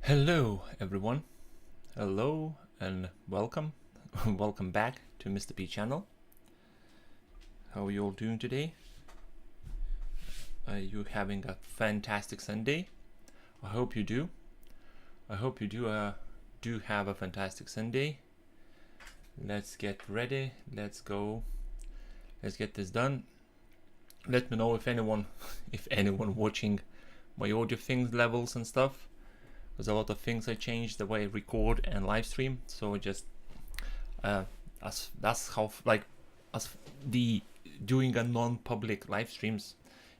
Hello everyone, hello and welcome welcome back to Mr. P channel. How are you all doing today? Are you having a fantastic Sunday? I hope you do. I hope you do have a fantastic Sunday. Let's get ready, let's go, let's get this done. Let me know if anyone watching my audio things levels and stuff. There's a lot of things I changed the way I record and live stream, so just that's how, like, as the doing a non-public live streams,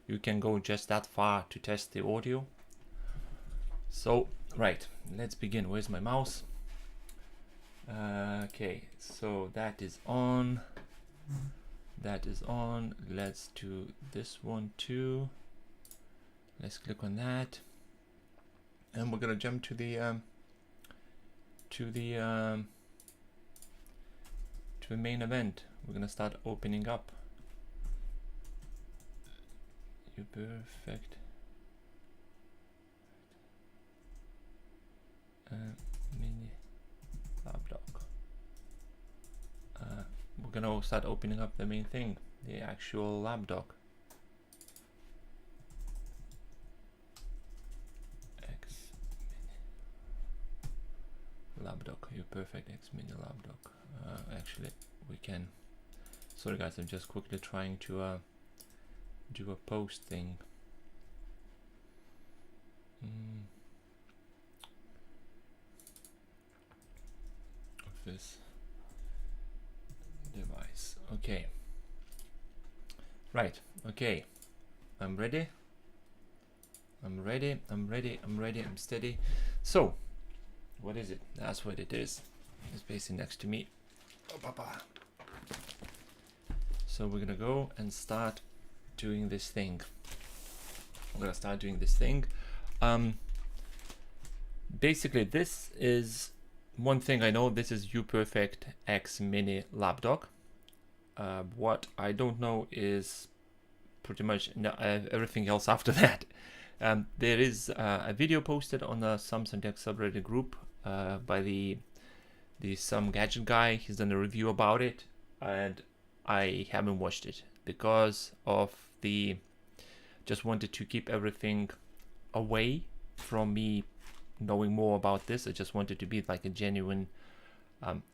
you can go just that far to test the audio. So right, let's begin. Where's my mouse? Okay, so that is on, let's do this one too. Let's click on that. And we're gonna jump to the main event. We're gonna start opening up Uperfect Mini lapdock. We're gonna start opening up the main thing, the actual lapdock. Lapdock, Uperfect X Mini lapdock. Actually, we can. Sorry guys, I'm just quickly trying to do a post thing. Of this device. Okay. Right. Okay. I'm ready. I'm steady. So, what is it? That's what it is. It's basically next to me. Oh, papa. So we're gonna go and start doing this thing. Basically, this is one thing I know. This is Uperfect X Mini lapdock. What I don't know is pretty much everything else after that. There is a video posted on the Talk DeX subreddit group by the some gadget guy. He's done a review about it, and I haven't watched it because of the just wanted to keep everything away from me knowing more about this. I just wanted to be like a genuine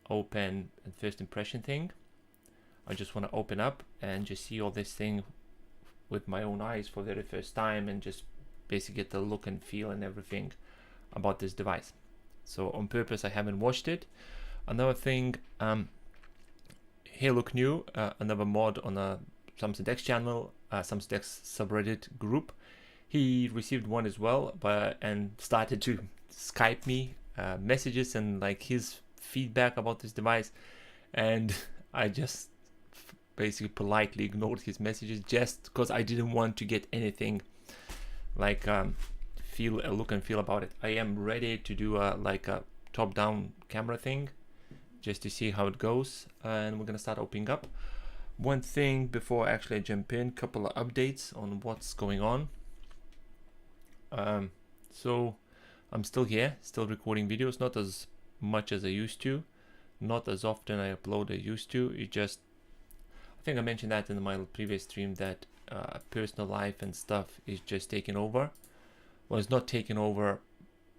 open and first impression thing. I just want to open up and just see all this thing with my own eyes for the very first time and just basically get the look and feel and everything about this device. So on purpose I haven't watched it. Another thing, hey, look new, another mod on a Talk DeX channel, Talk DeX subreddit group. He received one as well, and started to Skype me messages and like his feedback about this device, and I just basically politely ignored his messages just because I didn't want to get anything like feel a look and feel about it. I am ready to do like a top-down camera thing just to see how it goes, and we're gonna start opening up. One thing before I actually jump in, couple of updates on what's going on. So I'm still here, still recording videos, not as much as I used to, not as often I upload as I used to. It just, I think I mentioned that in my previous stream, that personal life and stuff is just taking over. Well, it's not taking over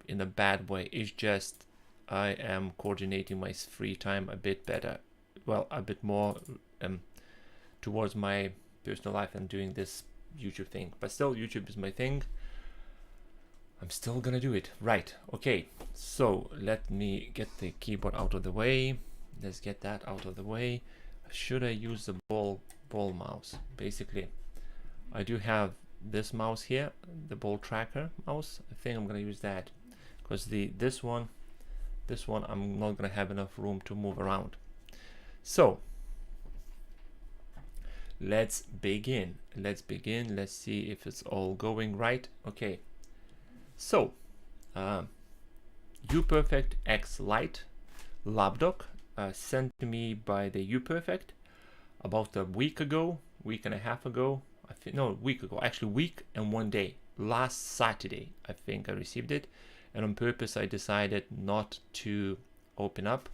in a bad way, it's just I am coordinating my free time a bit better, well, a bit more towards my personal life and doing this YouTube thing. But still, YouTube is my thing. I'm still gonna do it. Right, okay, so let me get the keyboard out of the way. Let's get that out of the way. Should I use the ball mouse? Basically, I do have this mouse here, the ball tracker mouse. I think I'm gonna use that because this one I'm not gonna have enough room to move around. So let's begin. Let's see if it's all going right. Okay, so Uperfect X Lite lapdock sent to me by the Uperfect about a week and a half ago. I think, no, a week ago, actually, week and 1 day. Last Saturday I think I received it, and on purpose I decided not to open up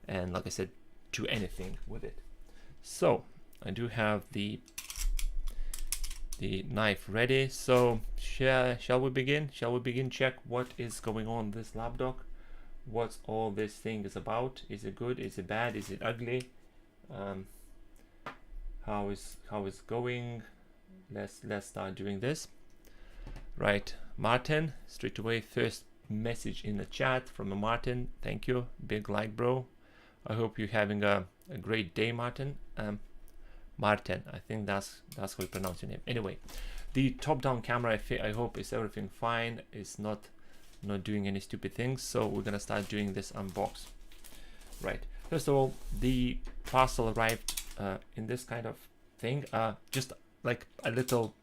and, like I said, do anything with it. So I do have the knife ready. So shall we begin? Shall we begin? Check what is going on this lapdock. What's all this thing is about? Is it good? Is it bad? Is it ugly? How is going? Let's start doing this. Right, Martin, straight away, first message in the chat from a Martin. Thank you, big like, bro. I hope you're having a great day, Martin. Martin, I think that's how you pronounce your name. Anyway, the top-down camera, I hope is everything fine. It's not doing any stupid things. So we're gonna start doing this unbox. Right. First of all, the parcel arrived in this kind of thing. Just like a little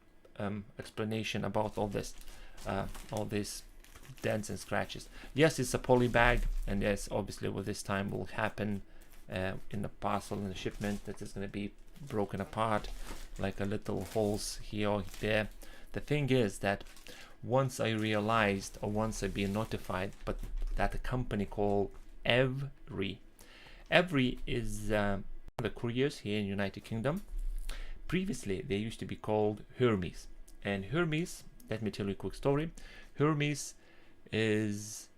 explanation about all these dents and scratches. Yes, it's a poly bag, and yes, obviously with this time will happen in the parcel and the shipment that is going to be broken apart, like a little holes here or there. The thing is that once I realized, or once I been notified, but that a company called Every is the couriers here in United Kingdom. Previously they used to be called Hermes, and Hermes, let me tell you a quick story. Hermes is,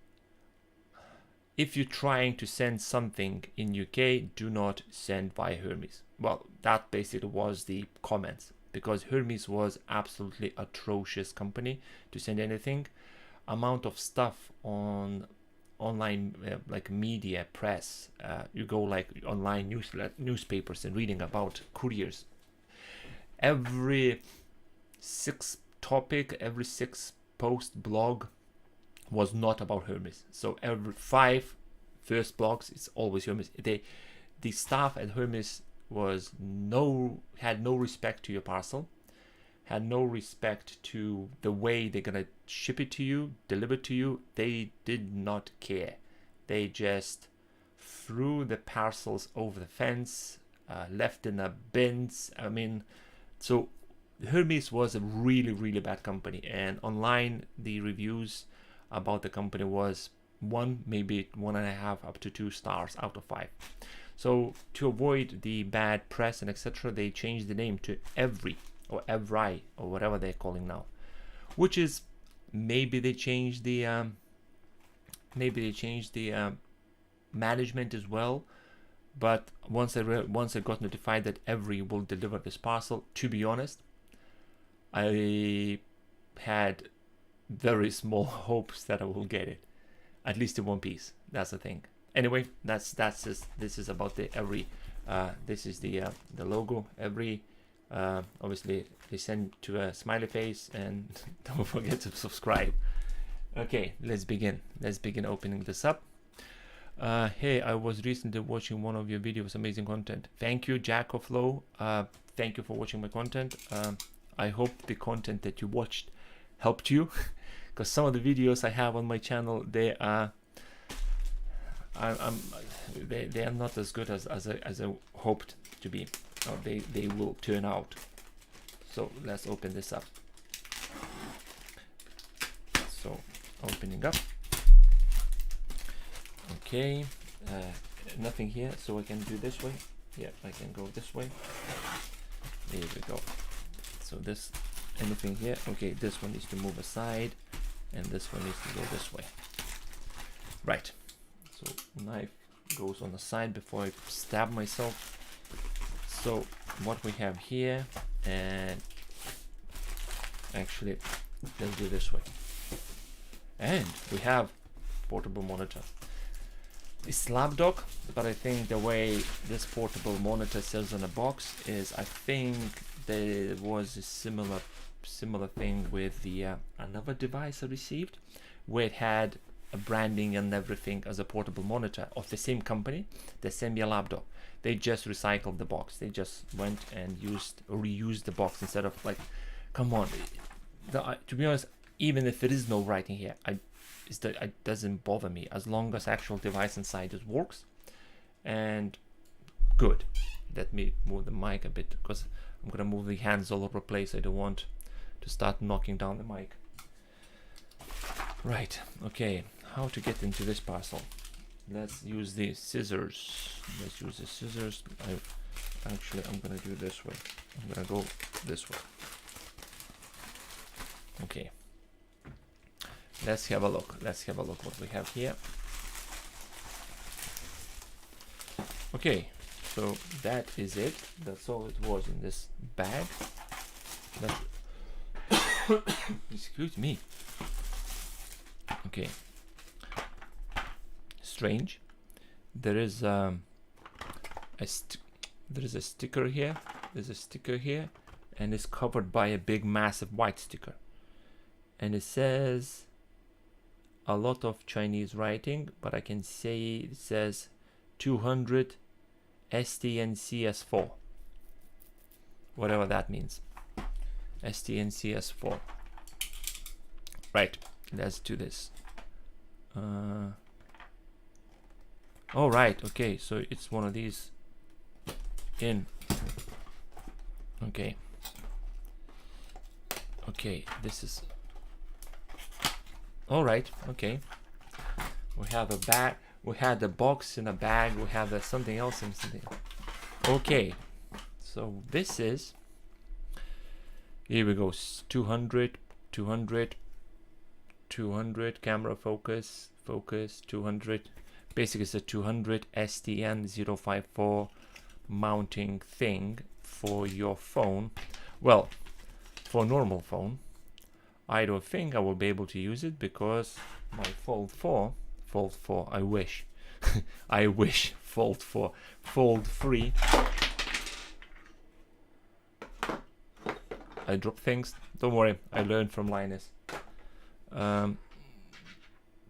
if you're trying to send something in UK, do not send via Hermes. Well, that basically was the comments, because Hermes was absolutely atrocious company to send anything. Amount of stuff on online like media, press, you go like online newspapers and reading about couriers. Every 6 topic, every 6 post blog was not about Hermes. So every 5 first blogs, it's always Hermes. The staff at Hermes had no respect to your parcel, had no respect to the way they're gonna ship it to you, deliver to you. They did not care. They just threw the parcels over the fence, left in the bins. I mean, so Hermes was a really bad company, and online the reviews about the company was 1, maybe 1.5 up to 2 stars out of 5. So to avoid the bad press and etc., they changed the name to Every or Evri or whatever they're calling now, which is maybe they changed the management as well. But once I got notified that Every will deliver this parcel, to be honest, I had very small hopes that I will get it, at least in one piece. That's the thing. Anyway, that's just, this is about the Every. This is the logo Every. Obviously they send to a smiley face, and don't forget to subscribe. Okay, let's begin opening this up. Hey, I was recently watching one of your videos, amazing content. Thank you, Jack of Low. Thank you for watching my content. I hope the content that you watched helped you, because some of the videos I have on my channel, they are not as good as I hoped to be, or they will turn out. So let's open this up. So opening up. Okay, nothing here, so I can do this way. Yeah, I can go this way. There we go. So this, anything here? Okay, this one needs to move aside, and this one needs to go this way. Right. So knife goes on the side before I stab myself. So what we have here, and actually let's do this way. And we have portable monitor. It's lapdock, but I think the way this portable monitor sells on a box is, I think there was a similar thing with the another device I received, where it had a branding and everything as a portable monitor of the same company. They sent me a lapdog. They just recycled the box. They just went and reused the box instead of, like, come on. To be honest, even if there is no writing here, it doesn't bother me as long as actual device inside just works. And good. Let me move the mic a bit, because I'm gonna move the hands all over the place. I don't want to start knocking down the mic. Right, okay, how to get into this parcel? Let's use the scissors. Let's use the scissors. I'm gonna do this way. I'm gonna go this way. Okay. Let's have a look. Let's have a look what we have here. Okay, so that is it. That's all it was in this bag. Excuse me. Okay. Strange. There is a sticker here. There's a sticker here, and it's covered by a big, massive white sticker. And it says a lot of Chinese writing, but I can say it says 200 STNCS4. Whatever that means. STNCS4. Right, let's do this. Oh, right, okay, so it's one of these in. Okay. Okay, this is. All right, okay. We have a bag. We had a box in a bag. We have something else in something. Okay, so this is. Here we go. 200, 200, 200. Camera focus, focus. 200. Basically, it's a 200 STN054 mounting thing for your phone. Well, for a normal phone. I don't think I will be able to use it because my Fold 4, I wish, I wish Fold 4, Fold 3. I drop things. Don't worry, I learned from Linus.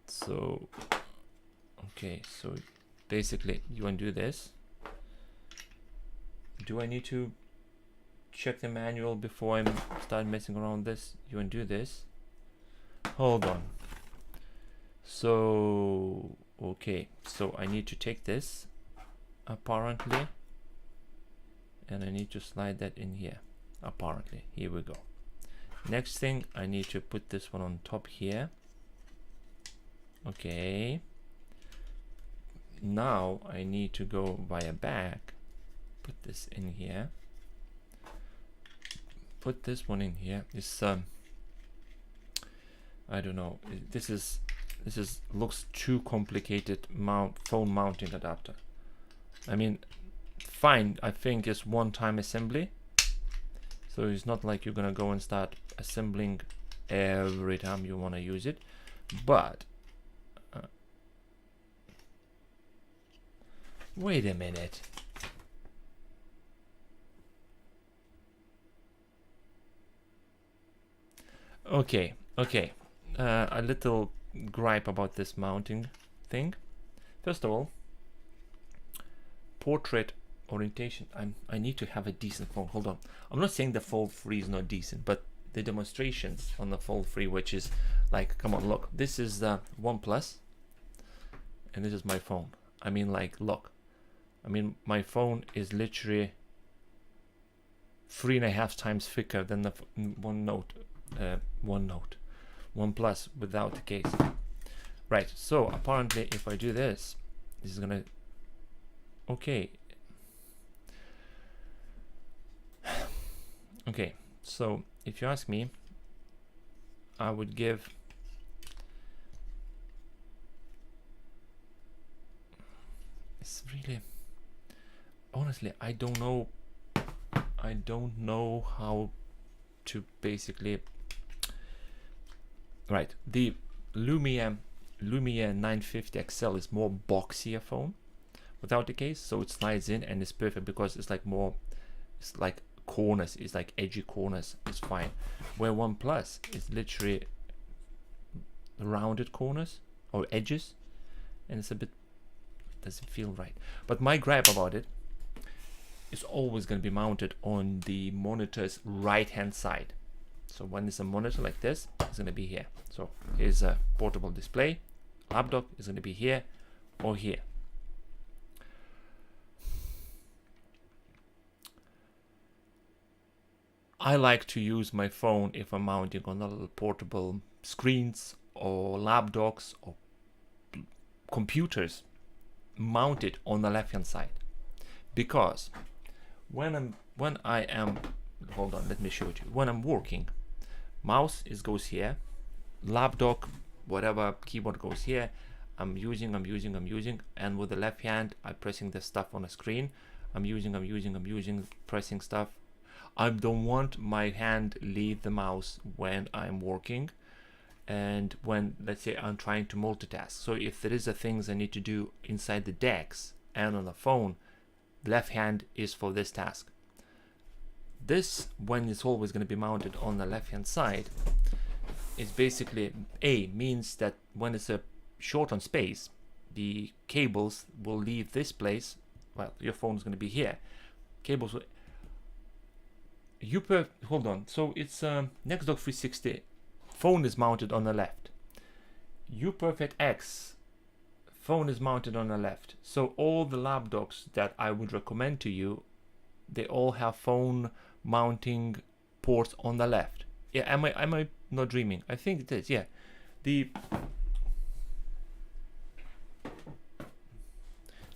So, okay, so basically you want to do this. Do I need to check the manual before I start messing around this? You want to do this? Hold on. So, okay, so I need to take this, apparently, and I need to slide that in here, apparently. Here we go. Next thing, I need to put this one on top here. Okay. Now I need to go via back, put this in here. Put this one in here. This I don't know. This is looks too complicated. Phone mounting adapter. I mean, fine. I think it's one-time assembly, so it's not like you're gonna go and start assembling every time you want to use it. But wait a minute. Okay, okay. A little gripe about this mounting thing. First of all, portrait orientation. I need to have a decent phone. Hold on. I'm not saying the Fold 3 is not decent, but the demonstrations on the Fold 3, which is like, come on, look. This is the OnePlus, and this is my phone. I mean, like, look. I mean, my phone is literally 3.5 times thicker than the OnePlus without the case. Right, so apparently if I do this, this is gonna, okay. Okay, so if you ask me, I would give it's really, honestly, I don't know how to basically. Right, the Lumia 950 XL is more boxier phone without the case, so it slides in and it's perfect because it's like more, it's like corners, it's like edgy corners, it's fine. Where OnePlus is literally rounded corners or edges, and it's a bit, doesn't feel right. But my gripe about it is always going to be mounted on the monitor's right hand side. So when it's a monitor like this, it's going to be here. So here's a portable display. Lapdock is going to be here or here. I like to use my phone if I'm mounting on a little portable screens or lapdocs or computers mounted on the left hand side, because when I am hold on, let me show it you. When I'm working, mouse goes here, lapdock, whatever keyboard goes here. I'm using, and with the left hand I'm pressing the stuff on the screen. I'm using, pressing stuff. I don't want my hand leave the mouse when I'm working, and when, let's say, I'm trying to multitask. So if there is a things I need to do inside the DeX and on the phone, the left hand is for this task. This, when it's always going to be mounted on the left hand side, is basically means that when it's a short on space, the cables will leave this place. Well, your phone is going to be here. Cables will hold on. So it's NextDock 360 phone is mounted on the left. Uperfect X phone is mounted on the left. So all the lapdocs that I would recommend to you, they all have phone mounting ports on the left. Yeah, am I not dreaming? I think it is. Yeah, the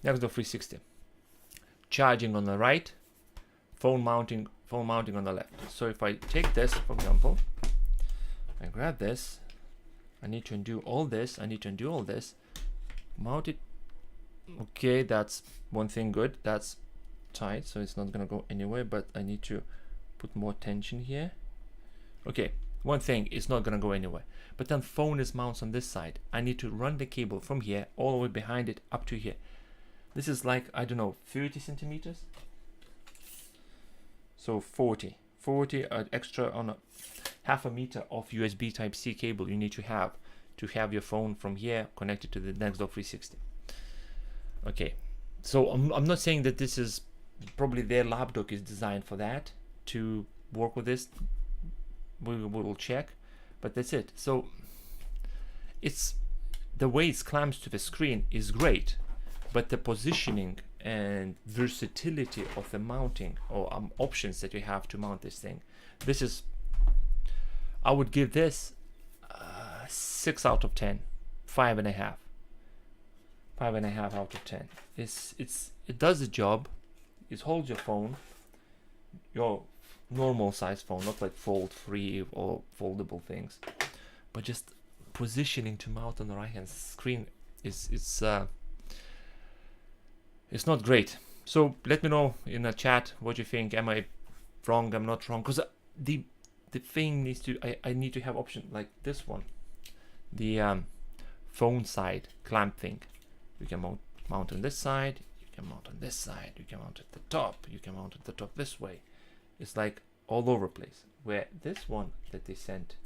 NextDock 360 charging on the right, phone mounting on the left. So if I take this, for example, I grab this, I need to undo all this, mount it. Okay, that's one thing good. That's tight, so it's not gonna go anywhere, but I need to put more tension here. Okay, one thing, it's not gonna go anywhere. But then phone is mounted on this side. I need to run the cable from here all the way behind it up to here. This is like, I don't know, 30 centimeters. So 40 extra on a half a meter of USB Type-C cable you need to have your phone from here connected to the NextDock 360. Okay, so I'm not saying that this is probably their lapdock is designed for that, to work with this. We will check, but that's it. So it's the way it clamps to the screen is great, but the positioning and versatility of the mounting or options that you have to mount this thing, this is, I would give this 6 out of 10, 5.5 out of 10. It does the job. It holds your phone, your normal size phone, not like fold free or foldable things, but just positioning to mount on the right hand screen it's not great. So let me know in the chat what you think. Am I wrong? I'm not wrong, because the thing needs to, I need to have option like this one, the phone side clamp thing. You can mount on this side, you can mount on this side, you can mount at the top, you can mount at the top this way. It's like all over place, where this one that they sent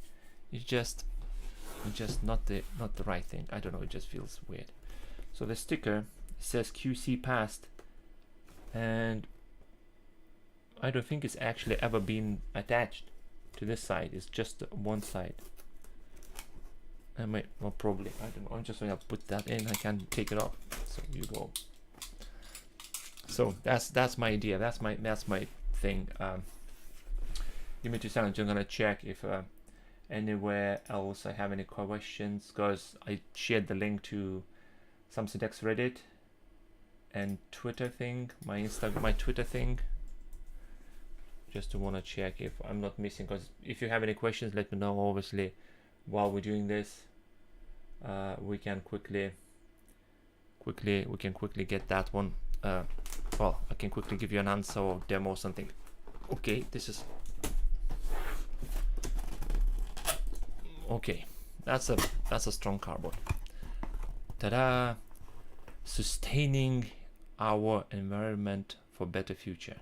is just not the right thing. I don't know, it just feels weird. So the sticker says QC passed, and I don't think it's actually ever been attached to this side. It's just one side. Well, probably, I don't know. I'm just going to put that in. I can take it off. So you go. So that's my idea. That's my thing. Give me 2 seconds. I'm gonna check if anywhere else I have any questions, because I shared the link to Samsung DeX Reddit and Twitter thing, my Twitter thing, just to want to check if I'm not missing. Because if you have any questions, let me know. Obviously, while we're doing this, we can quickly get that one. Well, I can quickly give you an answer or demo or something. Okay, this is okay. That's a strong cardboard. Ta-da! Sustaining our environment for better future.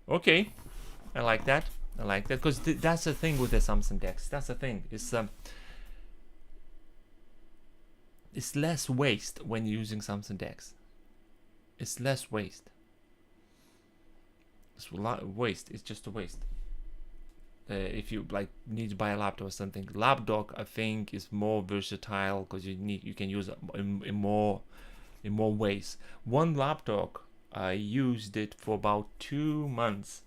Okay, I like that. I like that, because that's the thing with the Samsung DeX. That's the thing. It's less waste when you're using Samsung DeX. It's less waste. It's a lot of waste. It's just a waste. If you like need to buy a laptop or something, lapdock I think is more versatile, because you can use it in more ways. One lapdock I used it for about 2 months.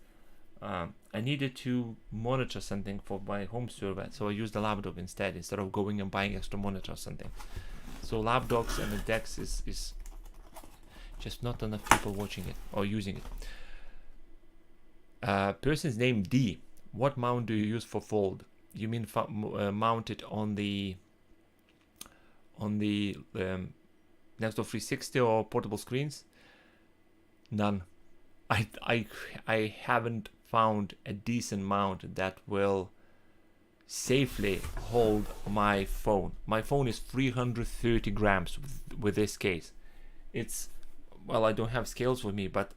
I needed to monitor something for my home server, so I used the lapdock instead of going and buying extra monitor or something. So lapdocks and the DeX is just not enough people watching it or using it. Person's name D. What mount do you use for fold? You mean mount it on the next to 360 or portable screens? None. I haven't found a decent mount that will safely hold my phone. My phone is 330 grams with this case. It's, well, I don't have scales with me, but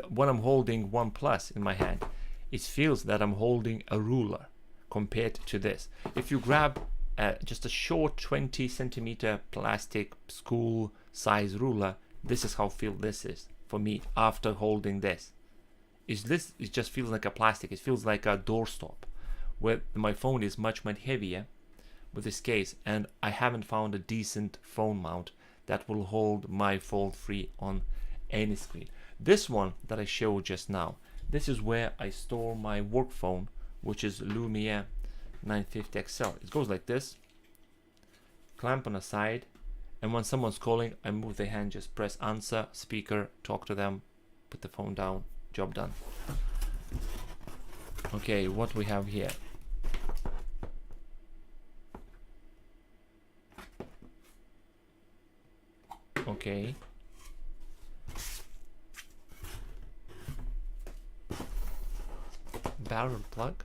when I'm holding OnePlus in my hand, it feels that I'm holding a ruler compared to this. If you grab just a short 20 centimeter plastic school size ruler, this is how feel this is for me after holding this. It just feels like a plastic. It feels like a doorstop, where my phone is much heavier with this case, and I haven't found a decent phone mount that will hold my Fold 3 on any screen. This one that I showed just now, this is where I store my work phone, which is Lumia 950 XL. It goes like this, clamp on the side, and when someone's calling, I move the hand, just press answer, speaker, talk to them, put the phone down, job done. Okay, what we have here? Okay. Barrel plug.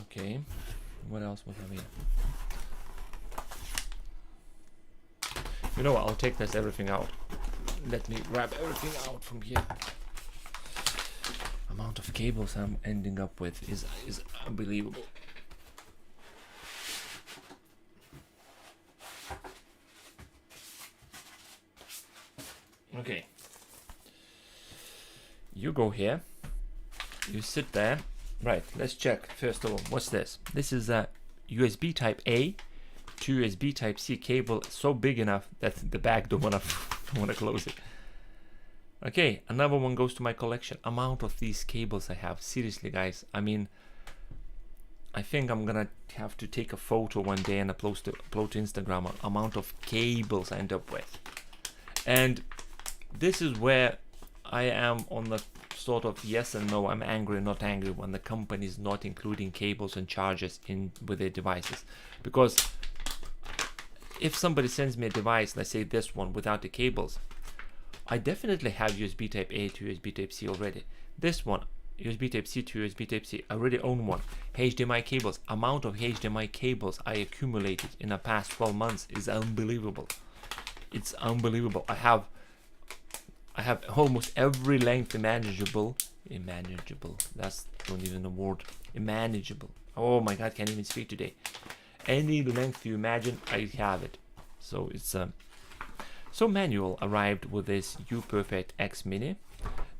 Okay, what else we have here? You know what, I'll take this everything out. Let me grab everything out from here. Amount of cables I'm ending up with is unbelievable. Okay. You go here. You sit there. Right, let's check first of all. What's this? This is a USB Type A to USB Type C cable, so big enough that the bag don't wanna close it. Okay, another one goes to my collection. Amount of these cables I have. Seriously, guys. I mean, I think I'm gonna have to take a photo one day and upload to Instagram. Amount of cables I end up with, and this is where I am on the sort of yes and no. I'm angry, not angry when the company is not including cables and chargers in with their devices, because if somebody sends me a device, let's say this one without the cables, I definitely have USB Type A to USB Type C already. This one, USB Type C to USB Type C, I already own one. HDMI cables, amount of HDMI cables I accumulated in the past 12 months is unbelievable. It's unbelievable. I have almost every length imaginable. That's not even a word. Imaginable. Oh my God, can't even speak today. Any length you imagine, I have it. So it's so manual arrived with this Uperfect X Mini.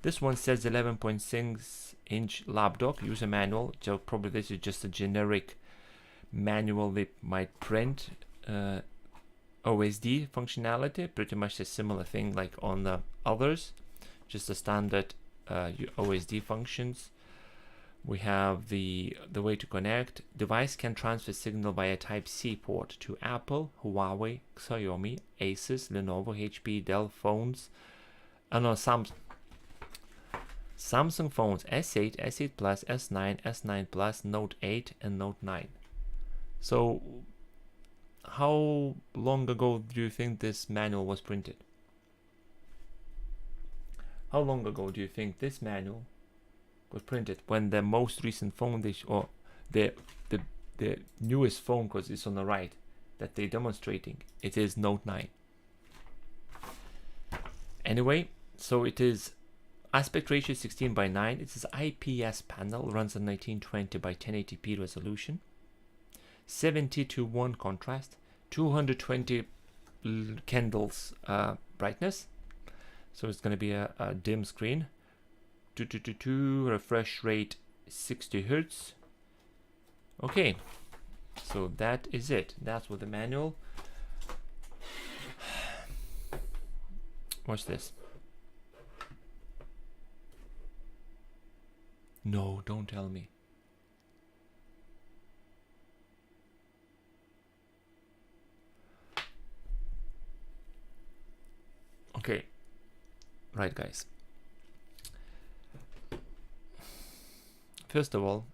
This one says 11.6-inch lapdock user manual. So probably this is just a generic manual they might print. OSD functionality, pretty much a similar thing like on the others, just a standard OSD functions. We have the way to connect. Device can transfer signal via Type-C port to Apple, Huawei, Xiaomi, Asus, Lenovo, HP, Dell phones, and on Samsung phones S8, S8 Plus, S9, S9 Plus, Note 8, and Note 9. So how long ago do you think this manual was printed? How long ago do you think this manual was printed, when the most recent phone or the newest phone, because it's on the right, that they're demonstrating, it is Note 9. Anyway, so it is aspect ratio 16:9. It is IPS panel, runs at 1920 by 1080p resolution, 70:1 contrast, 220 candles brightness. So it's going to be a dim screen. 222 refresh rate 60 Hz. Okay, so that is it. That's what the manual. What's this? No, don't tell me. Okay, right, guys. First of all,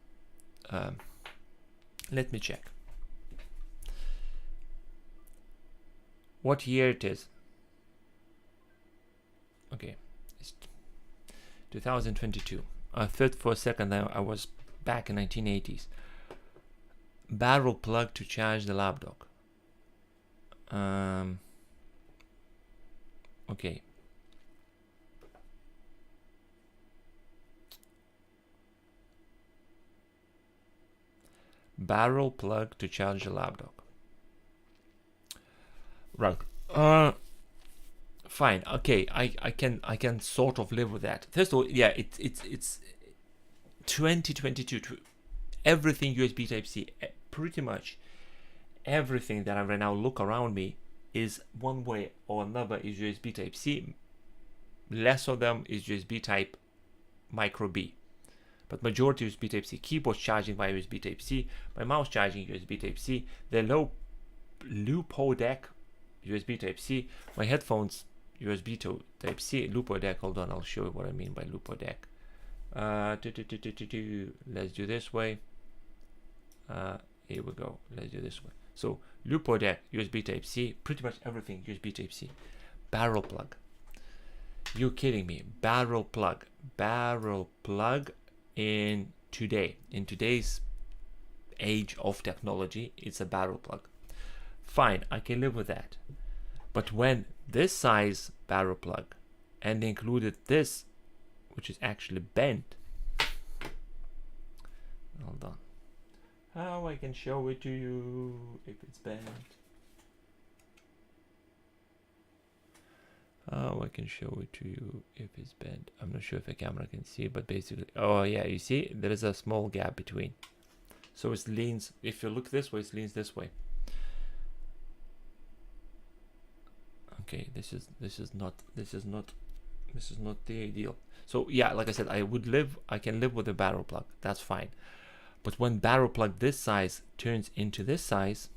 let me check what year it is. Okay, it's 2022. I thought for a second that I was back in 1980s. Barrel plug to charge the lapdock. Okay. Barrel plug to charge the lapdock. Right. Fine. Okay. I can sort of live with that. First of all, yeah, it's 2022. Everything USB Type C. Pretty much everything that I right now look around me is one way or another is USB Type C. Less of them is USB Type Micro B. But majority USB Type C. Keyboard charging via USB Type C. My mouse charging USB Type C. The Lupo deck USB Type C. My headphones USB to Type C. Lupo deck. Hold on, I'll show you what I mean by Lupo deck. Let's do this way. Here we go. Let's do this way. So Lupo deck USB Type C. Pretty much everything USB Type C. Barrel plug. You kidding me? Barrel plug. Barrel plug. In today's age of technology, it's a barrel plug. Fine, I can live with that. But when this size barrel plug and included this, which is actually bent, hold on, how I can show it to you if it's bent. How I can show it to you if it's bent. I'm not sure if the camera can see, but basically, oh yeah, you see there is a small gap between, so it leans. If you look this way, it leans this way. Okay, this is not the ideal. So yeah, like I said, I can live with a barrel plug. That's fine. But when barrel plug this size turns into this size,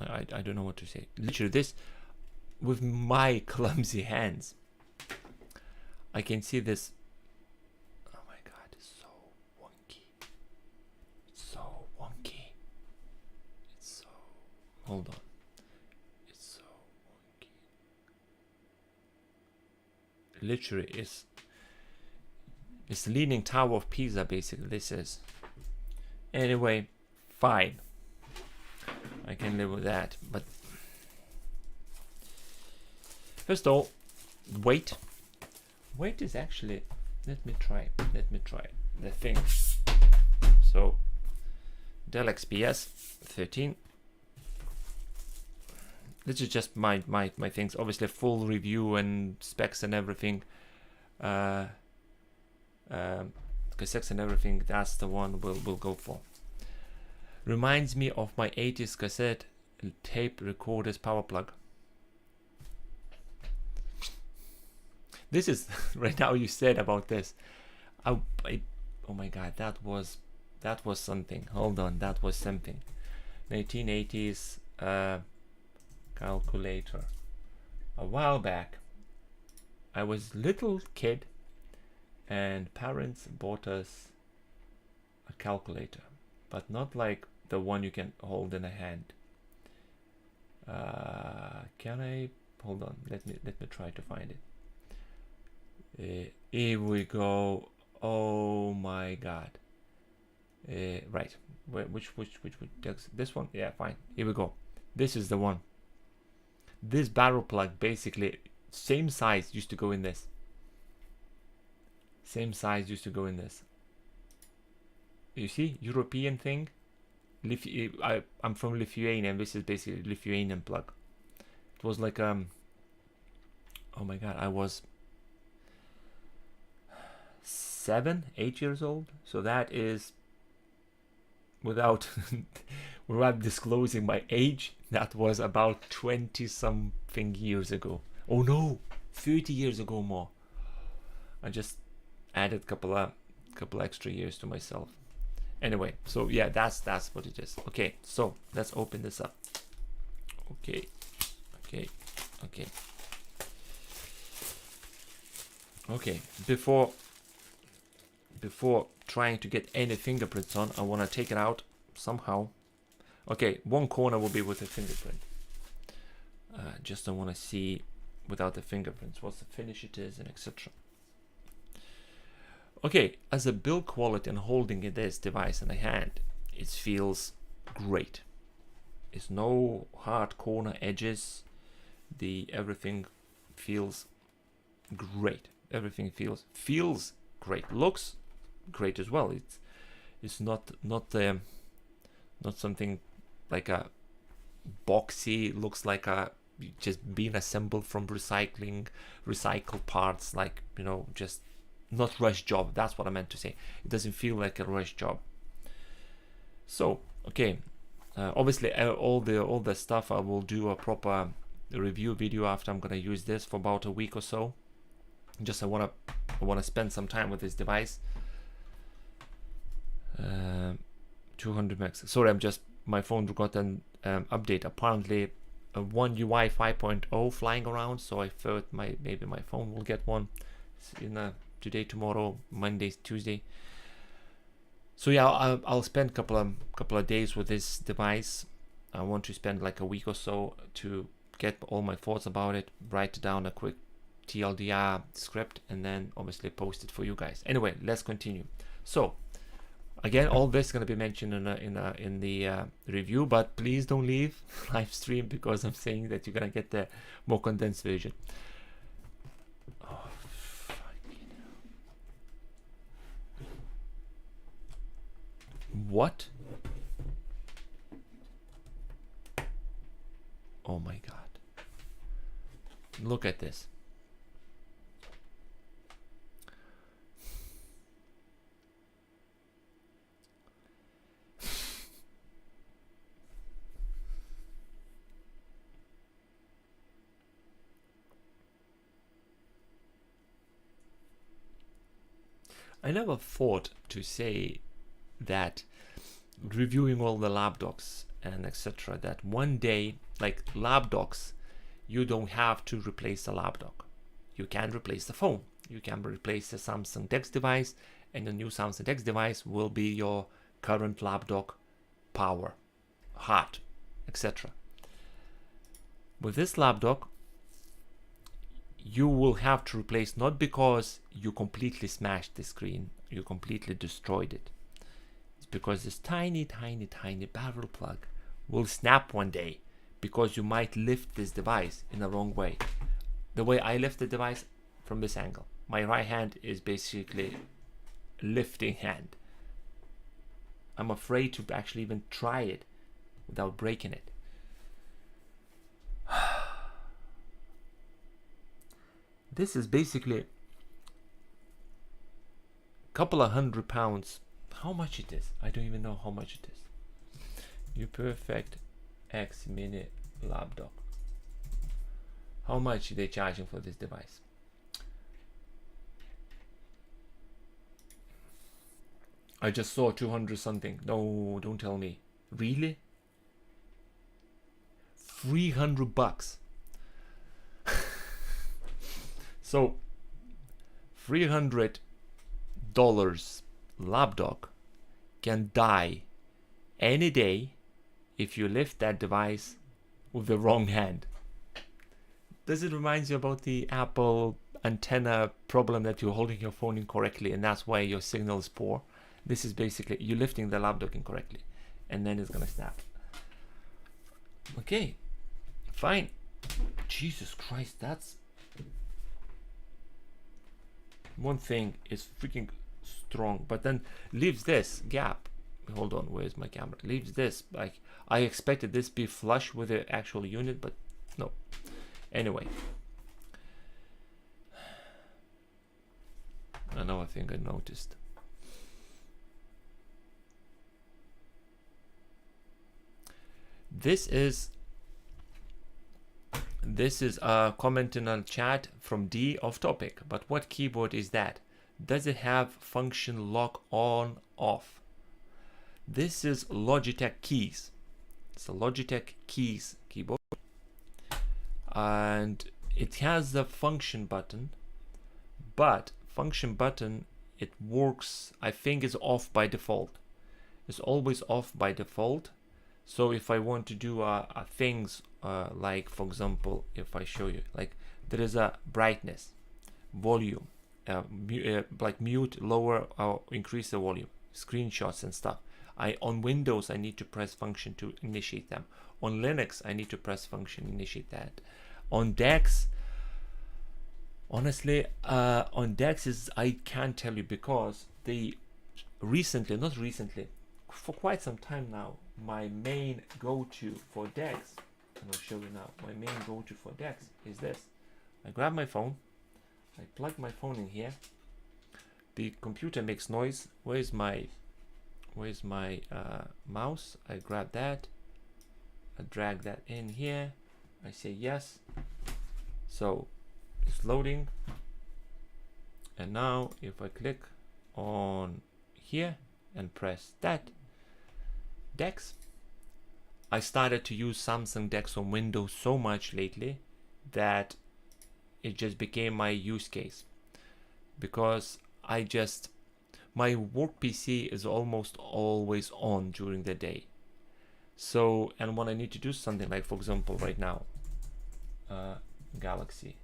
I don't know what to say. Literally, this, with my clumsy hands, I can see this. Oh my god, it's so wonky. It's so wonky. It's so. Hold on. It's so wonky. Literally, it's Leaning Tower of Pisa, basically. This is. Anyway, fine. I can live with that, but first of all, weight is actually, let me try the thing. So Dell XPS 13. This is just my things, obviously full review and specs and everything, cassettes and everything. That's the one we'll go for. Reminds me of my 80s cassette tape recorder's power plug. This is right now. You said about this. Oh my god, that was something. Hold on, that was something. 1980s calculator. A while back, I was little kid, and parents bought us a calculator, but not like the one you can hold in a hand. Can I hold on? Let me try to find it. Here we go. Oh my god. Right. Which this one? Yeah, fine. Here we go. This is the one. This barrel plug, basically same size, used to go in this. Same size used to go in this. You see, European thing. I'm from Lithuania, and this is basically Lithuanian plug. It was like oh my god, I was 7, 8 years old. So that is without without disclosing my age, that was about 20 something years ago. Oh no, 30 years ago more. I just added couple extra years to myself. Anyway, so yeah, that's what it is. Okay, so let's open this up. Okay. Before trying to get any fingerprints on, I want to take it out somehow. Okay, one corner will be with a fingerprint. Just I want to see without the fingerprints what the finish it is and etc. Okay, as a build quality and holding this device in the hand, it feels great. It's no hard corner edges. Everything feels great. Everything feels great. Looks great as well. It's not something like a boxy. Looks like a just being assembled from recycled parts, like, you know, just not rush job. That's what I meant to say. It doesn't feel like a rush job. So okay, obviously all the stuff I will do a proper review video after I'm gonna use this for about a week or so. Just I wanna spend some time with this device. 200 megs. Sorry, my phone got an update. Apparently, One UI 5.0 flying around, so I thought maybe my phone will get one in today, tomorrow, Monday, Tuesday. So yeah, I'll spend a couple of days with this device. I want to spend like a week or so to get all my thoughts about it, write down a quick TLDR script, and then obviously post it for you guys. Anyway, let's continue. So again, all this is going to be mentioned in the review, but please don't leave live stream, because I'm saying that you're going to get the more condensed version. Oh, fucking hell. What? Oh my god. Look at this. I never thought to say that reviewing all the lapdocs and etc., that one day, like lapdocs, you don't have to replace the lapdoc. You can replace the phone. You can replace the Samsung DeX device, and the new Samsung DeX device will be your current lapdoc power, heart, etc. With this lapdoc, you will have to replace, not because you completely smashed the screen, you completely destroyed it. It's because this tiny barrel plug will snap one day, because you might lift this device in the wrong way. The way I lift the device from this angle, my right hand is basically lifting hand. I'm afraid to actually even try it without breaking it. This is basically a couple of £100. How much it is? I don't even know how much it is. Uperfect X Mini lapdoc. How much are they charging for this device? I just saw 200 something. No, don't tell me. Really? $300. So $300 lapdoc can die any day if you lift that device with the wrong hand. Does it remind you about the Apple antenna problem, that you're holding your phone incorrectly and that's why your signal is poor? This is basically you lifting the lapdoc incorrectly, and then it's gonna snap. Okay, fine. Jesus Christ, that's one thing is freaking strong, but then leaves this gap. Hold on, where's my camera? Leaves this, like, I expected this be flush with the actual unit, but no. Anyway, another thing I noticed. This is a comment in a chat from D off topic, but what keyboard is that? Does it have function lock on off? This is Logitech Keys. It's a Logitech Keys keyboard, and it has the function button, but function button, it works, I think, is off by default. It's always off by default. So if I want to do things like, for example, if I show you, like there is a brightness, volume, like mute, lower or increase the volume, screenshots and stuff. On Windows, I need to press function to initiate them. On Linux, I need to press function, initiate that. On DeX, honestly, on DeX I can't tell you, because not recently, for quite some time now, my main go-to for DeX, and I'll show you now, my main go-to for DeX is this. I grab my phone, I plug my phone in here, the computer makes noise. Where's my mouse? I grab that, I drag that in here, I say yes, so it's loading, and now if I click on here and press that DeX, I started to use Samsung DeX on Windows so much lately that it just became my use case, because my work PC is almost always on during the day. So, and when I need to do something, like for example right now, Galaxy,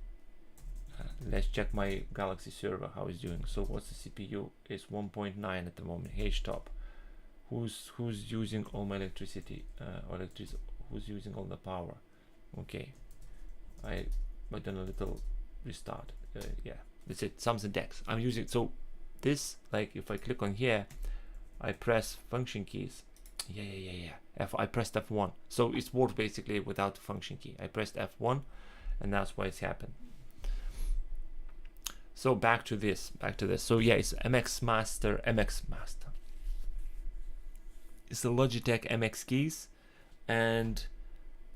let's check my Galaxy server how it's doing. So what's the CPU? It's 1.9 at the moment. H-top. Who's using all my electricity? Who's using all the power? Okay, I done a little restart. Yeah, that's it. Samsung DeX. I'm using, so this, like if I click on here, I press function keys. Yeah. I pressed F1, so it's worked basically without the function key. I pressed F1, and that's why it's happened. So back to this. So yeah, it's MX Master. It's the Logitech MX keys and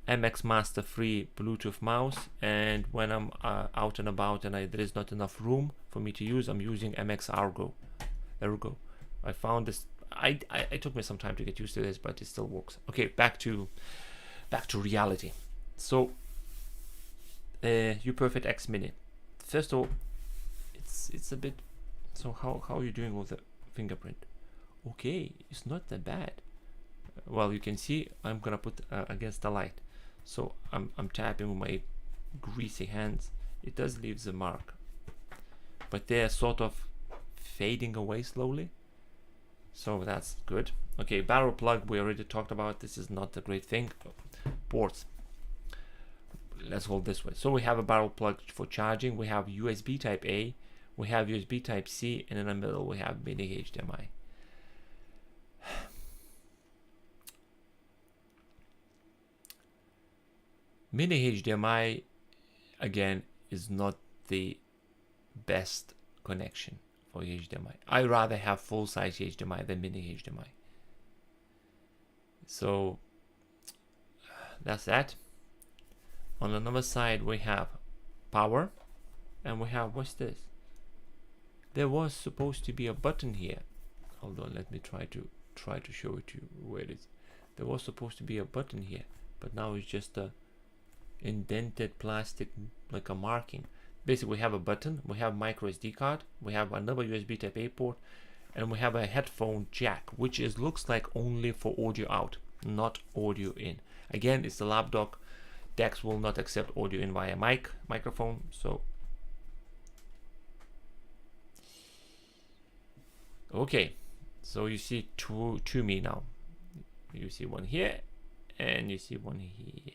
MX Master 3 Bluetooth mouse. And when I'm out and about and there is not enough room for me to use, I'm using MX Argo. Ergo. I found this. It took me some time to get used to this, but it still works. Okay, back to reality. So Uperfect X Mini. First of all, it's a bit. So how are you doing with the fingerprint? Okay, it's not that bad. Well, you can see I'm gonna put against the light, so I'm tapping with my greasy hands. It does leave the mark, but they're sort of fading away slowly, so that's good. Okay, barrel plug we already talked about. This is not a great thing. Ports, let's hold this way. So we have a barrel plug for charging, we have USB type A, we have USB type C, and in the middle we have mini HDMI. Mini HDMI again is not the best connection for HDMI. I rather have full-size HDMI than mini HDMI. So that's that. On another side we have power, and we have, what's this? There was supposed to be a button here. Hold on, let me try to show it to you where it is. There was supposed to be a button here, but now it's just a indented plastic, like a marking. Basically we have a button, we have micro SD card, we have another USB type A port, and we have a headphone jack, which looks like only for audio out, not audio in. Again, it's the lapdock. DeX will not accept audio in via microphone. So okay, so you see two me now. You see one here and you see one here.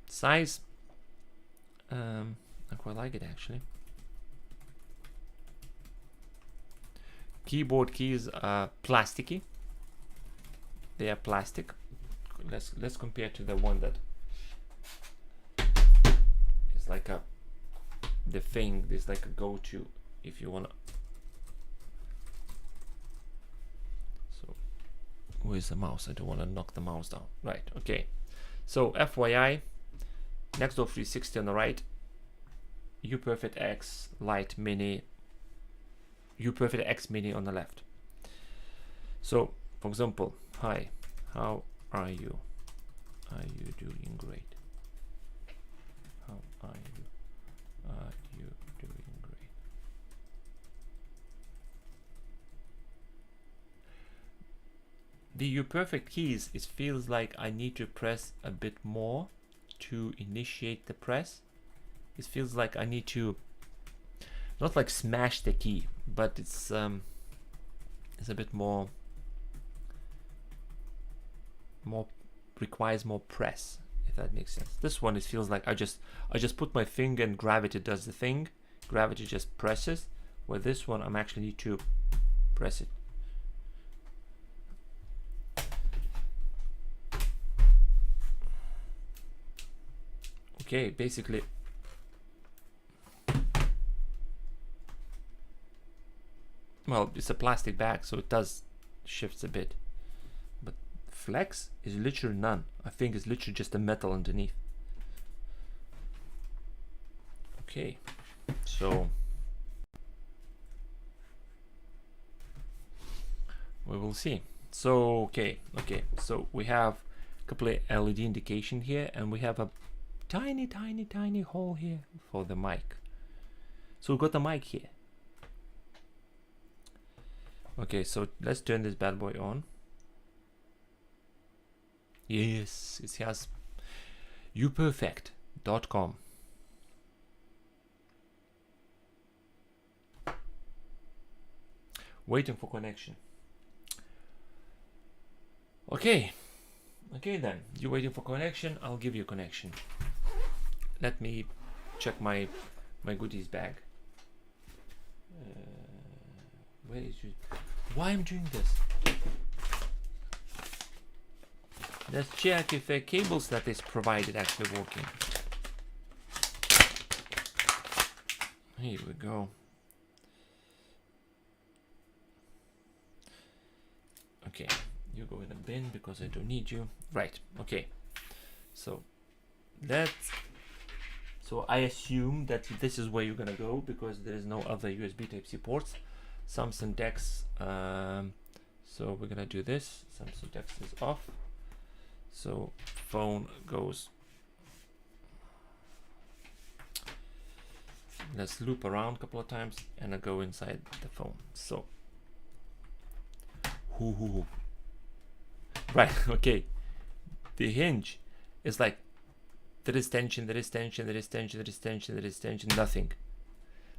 Size, I quite like it actually. Keyboard keys are plasticky. They are plastic. Let's compare to the one that is like the thing. There's like a go-to if you wanna. So Where's the mouse? I don't want to knock the mouse down. Right, okay. So FYI, next door 360 on the right, Uperfect X Lite Mini, Uperfect X Mini on the left. So, for example, hi, how are you? Are you doing great? How are you? Are you doing great? The Uperfect keys, it feels like I need to press a bit more to initiate the press. It feels like I need to not like smash the key, but it's a bit more requires more press, if that makes sense. This one, it feels like I just put my finger and gravity does the thing. Gravity just presses. Where this one, I'm actually need to press it. Okay, basically. Well, it's a plastic bag, so it does shifts a bit. But flex is literally none. I think it's literally just the metal underneath. Okay, so we will see. So okay, so we have a couple of LED indication here, and we have a tiny hole here for the mic. So we've got the mic here. Okay, so let's turn this bad boy on. Yes, it has uperfect.com. Waiting for connection. Okay then, you're waiting for connection, I'll give you a connection. Let me check my goodies bag. Where is you? Why I'm doing this? Let's check if the cables that is provided actually working. Here we go. Okay, you go in a bin because I don't need you. Right, okay. So I assume that this is where you're gonna go because there is no other USB Type-C ports. Samsung DeX, so we're gonna do this. Samsung DeX is off, so phone goes. Let's loop around a couple of times and I go inside the phone. So right, okay, the hinge is like there is tension, there is tension, there is tension, there is tension, there is tension, nothing.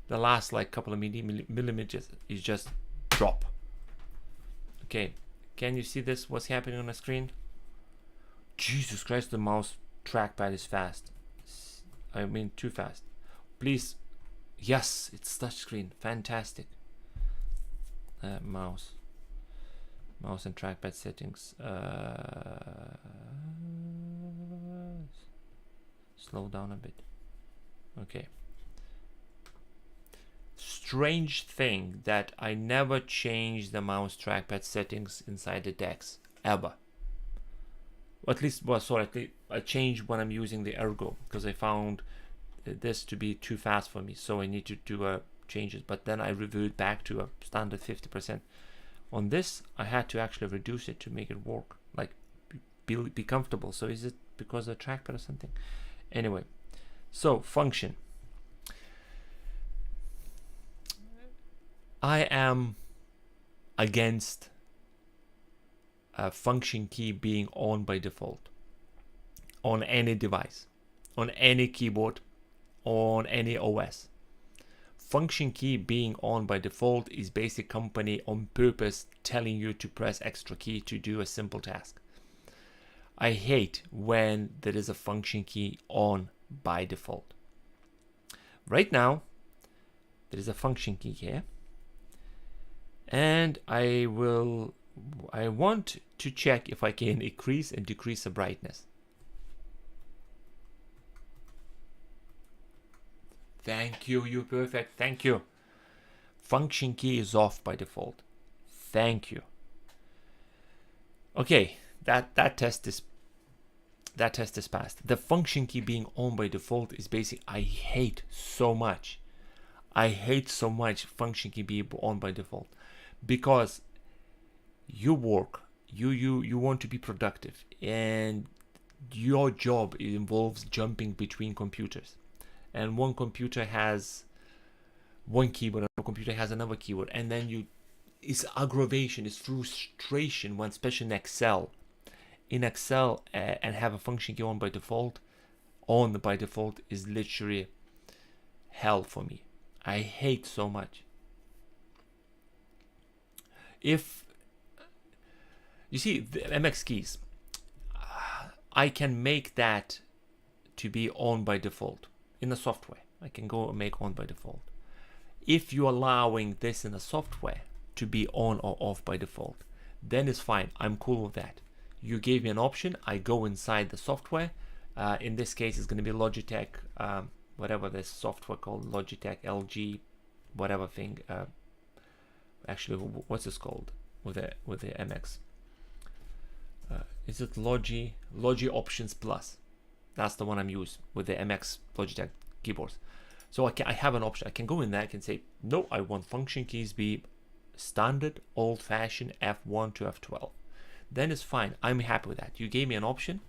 The last like couple of millimeters is just drop. Okay, can you see this? What's happening on the screen? Jesus Christ, the mouse trackpad is fast. I mean, too fast. Please, yes, it's touchscreen. Fantastic. Mouse and trackpad settings. Slow down a bit. Okay. Strange thing that I never change the mouse trackpad settings inside the DeX ever. At least, well, sorry, I changed when I'm using the Ergo because I found this to be too fast for me, so I need to do changes. But then I revert back to a standard 50%. On this, I had to actually reduce it to make it work, like be comfortable. So is it because of the trackpad or something? Anyway, so function. I am against a function key being on by default on any device, on any keyboard, on any OS. Function key being on by default is basic company on purpose telling you to press extra key to do a simple task. I hate when there is a function key on by default. Right now, there is a function key here. And I want to check if I can increase and decrease the brightness. Thank you, Uperfect. Thank you. Function key is off by default. Thank you. Okay, that test is passed. The function key being on by default is basic. I hate so much function key being on by default, because you work, you want to be productive, and your job involves jumping between computers, and one computer has one keyboard, another computer has another keyboard, and then it's aggravation, it's frustration when, especially in Excel, and have a function key on by default is literally hell for me. I hate so much. If you see the MX keys, I can make that to be on by default in the software. I can go and make on by default. If you're allowing this in the software to be on or off by default, then it's fine. I'm cool with that. You gave me an option. I go inside the software. In this case, it's going to be Logitech, whatever this software called, Logitech LG, whatever thing. Actually, what's this called with the MX? Is it Logi Options Plus? That's the one I'm using with the MX Logitech keyboards. So I have an option. I can go in there. I can say, no, I want function keys be standard, old-fashioned F1 to F12. Then it's fine. I'm happy with that. You gave me an option,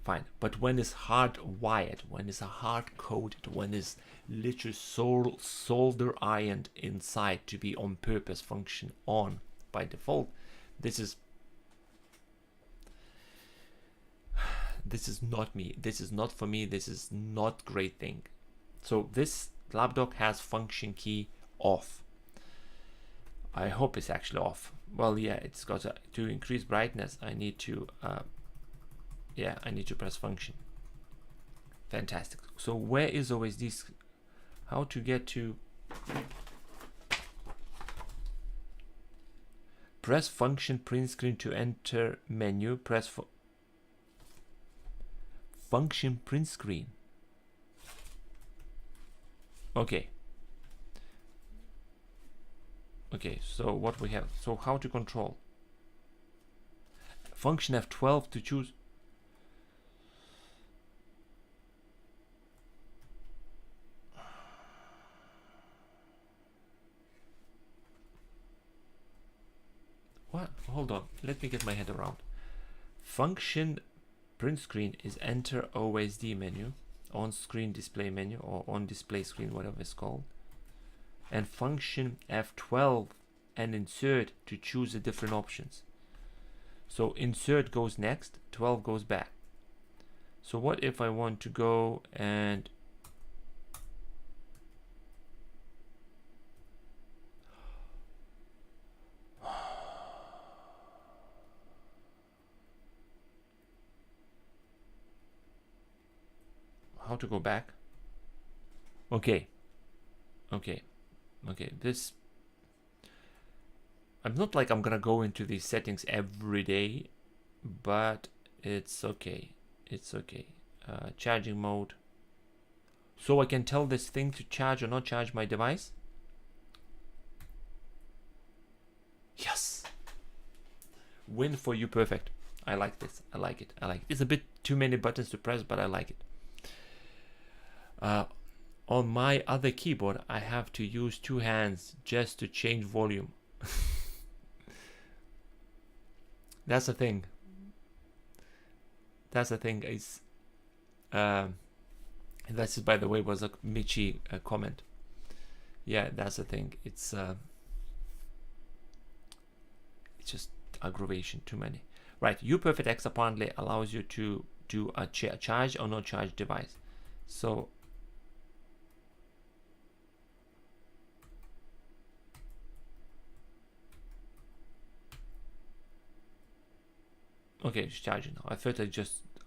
fine. But when it's hardwired, when it's hard-coded, when it's literally solder ironed inside to be on purpose function on by default, this is not me. This is not for me. This is not great thing. So this lapdock has function key off. I hope it's actually off. Well, yeah, it's got to increase brightness. I need to, I need to press function. Fantastic. So where is always this? How to get to? Press function print screen to enter menu. Press function print screen. Okay. Okay, so what we have, so how to control? Function F12 to choose. What? Hold on, let me get my head around. Function print screen is enter OSD menu, on screen display menu, or on display screen, whatever it's called. And function F12 and insert to choose the different options. So insert goes next, 12 goes back. So what if I want to go and how to go back? Okay. This, I'm not like I'm gonna go into these settings every day, but it's okay. Charging mode. So I can tell this thing to charge or not charge my device. Yes. Win for Uperfect. I like this. I like it. It's a bit too many buttons to press, but I like it. On my other keyboard, I have to use two hands just to change volume. That's the thing. Is this, by the way, was a Michi comment. Yeah, that's the thing. It's just aggravation, too many. Right, Uperfect X apparently allows you to do a charge or not charge device. So okay, it's charging now. I thought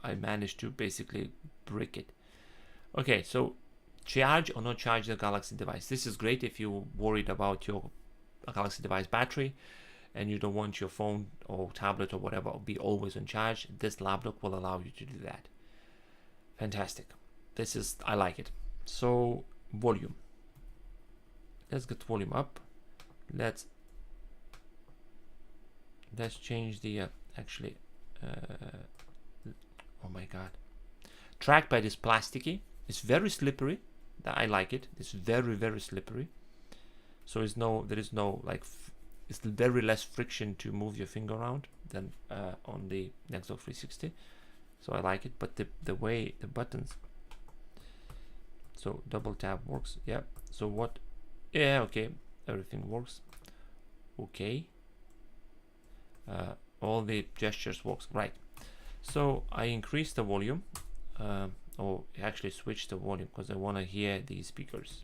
I managed to basically brick it. Okay, so charge or not charge the Galaxy device. This is great if you're worried about your Galaxy device battery and you don't want your phone or tablet or whatever to be always on charge. This lapdock will allow you to do that. Fantastic. I like it. So volume. Let's get volume up. Let's change the actually. Oh my god. Trackpad is plasticky. It's very slippery. I like it. It's very slippery. So there is no like, it's very less friction to move your finger around than on the Nextdoor 360. So I like it. But the way the buttons. So double tap works. Yeah. So what? Yeah. Okay. Everything works. Okay. All the gestures works right. So I increase the volume, or actually switch the volume because I want to hear these speakers.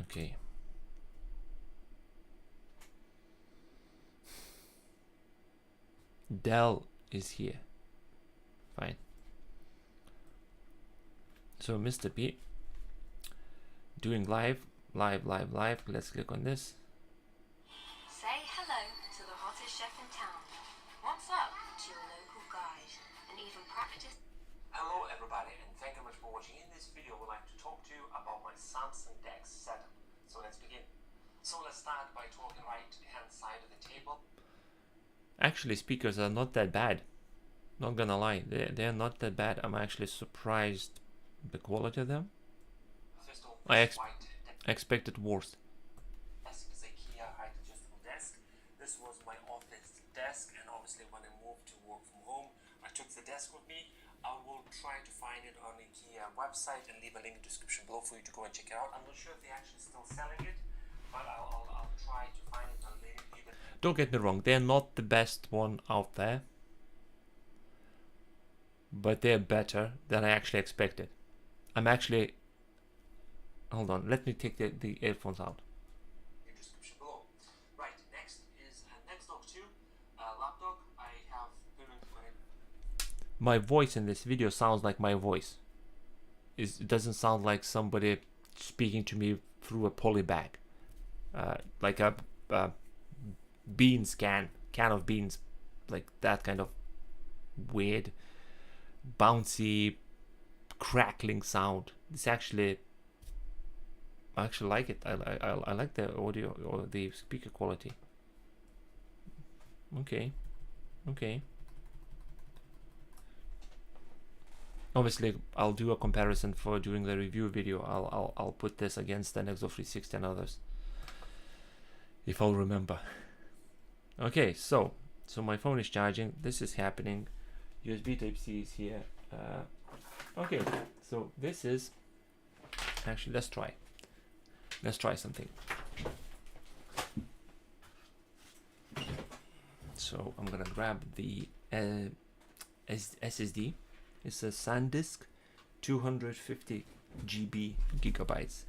Okay. Dell is here. Fine. So Mr. P doing live. Let's click on this. Say hello to the hottest chef in town. What's up to your local guide and even practice. Hello everybody, and thank you very much for watching. In this video, I would like to talk to you about my Samsung DeX setup. So let's begin. So let's start by talking right hand side of the table. Actually, speakers are not that bad. Not gonna lie, they're not that bad. I'm actually surprised the quality of them. I expected worse. Desk is a Kia height adjustable desk. This was my office desk, and obviously when I moved to work from home, I took the desk with me. I will try to find it on the Kia website and leave a link in the description below for you to go and check it out. I'm not sure if they're actually still selling it, but I'll try to find it on maybe. Don't get me wrong, they're not the best one out there, but they're better than I actually expected. I'm actually, hold on, let me take the earphones out. In the description below. Right, next is Nextdoor 2 lapdock. I have my voice in this video sounds like my voice. It doesn't sound like somebody speaking to me through a poly bag, like a beans can of beans, like that kind of weird, bouncy, crackling sound. It's actually, I actually like it. I like the audio or the speaker quality. Okay. Obviously, I'll do a comparison for doing the review video. I'll put this against the Nextdoor 360 and others, if I'll remember. Okay, so my phone is charging. This is happening. USB Type-C is here. Okay, so this is actually, let's try something. So I'm gonna grab the SSD. It's a SanDisk 250 gigabytes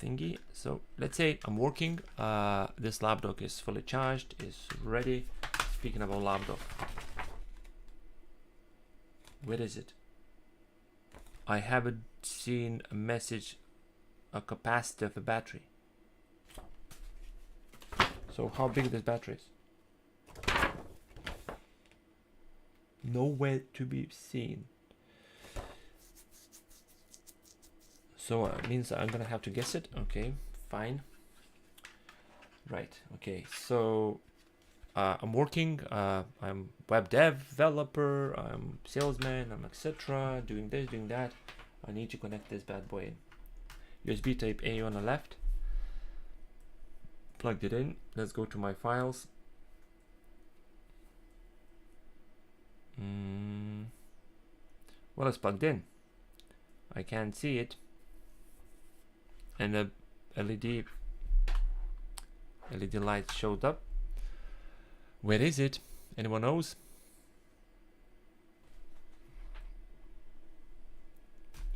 thingy. So let's say I'm working. This lapdock is fully charged, is ready. Speaking about lapdock, where is it? I haven't seen a message, a capacity of the battery. So how big this battery is? Nowhere to be seen. So it means I'm gonna have to guess it. Okay, fine. Right. Okay. So I'm working. I'm web developer. I'm salesman. I'm etc. Doing this, doing that. I need to connect this bad boy in. USB Type A on the left. Plugged it in. Let's go to my files. Well, it's plugged in. I can't see it. And the LED light showed up. Where is it? Anyone knows?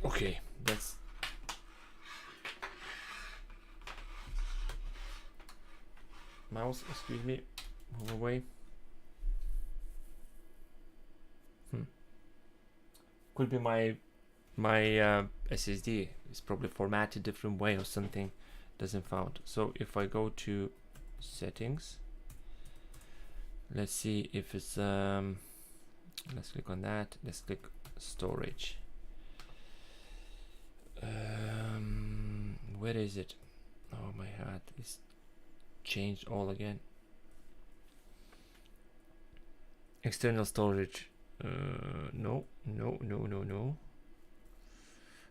Okay, that's mouse, excuse me, move away. Could be my SSD is probably formatted different way or something, doesn't found. So if I go to settings, let's see if it's let's click on that. Let's click storage. Where is it? Oh my god, it's changed all again. External storage. No.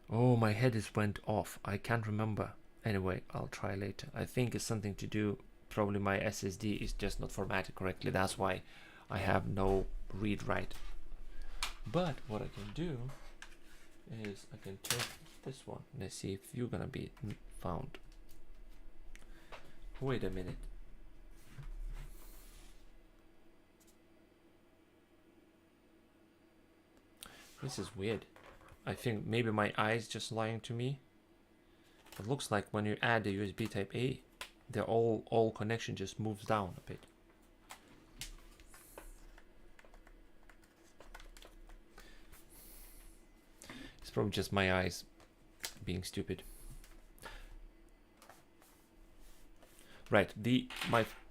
Oh, my head is went off. I can't remember. Anyway, I'll try later. I think it's something to do. Probably my SSD is just not formatted correctly. That's why I have no read write. But what I can do is I can check this one. Let's see if you're gonna be found. Wait a minute. This is weird. I think maybe my eyes just lying to me. It looks like when you add the USB type A, the all connection just moves down a bit. It's probably just my eyes being stupid. Right,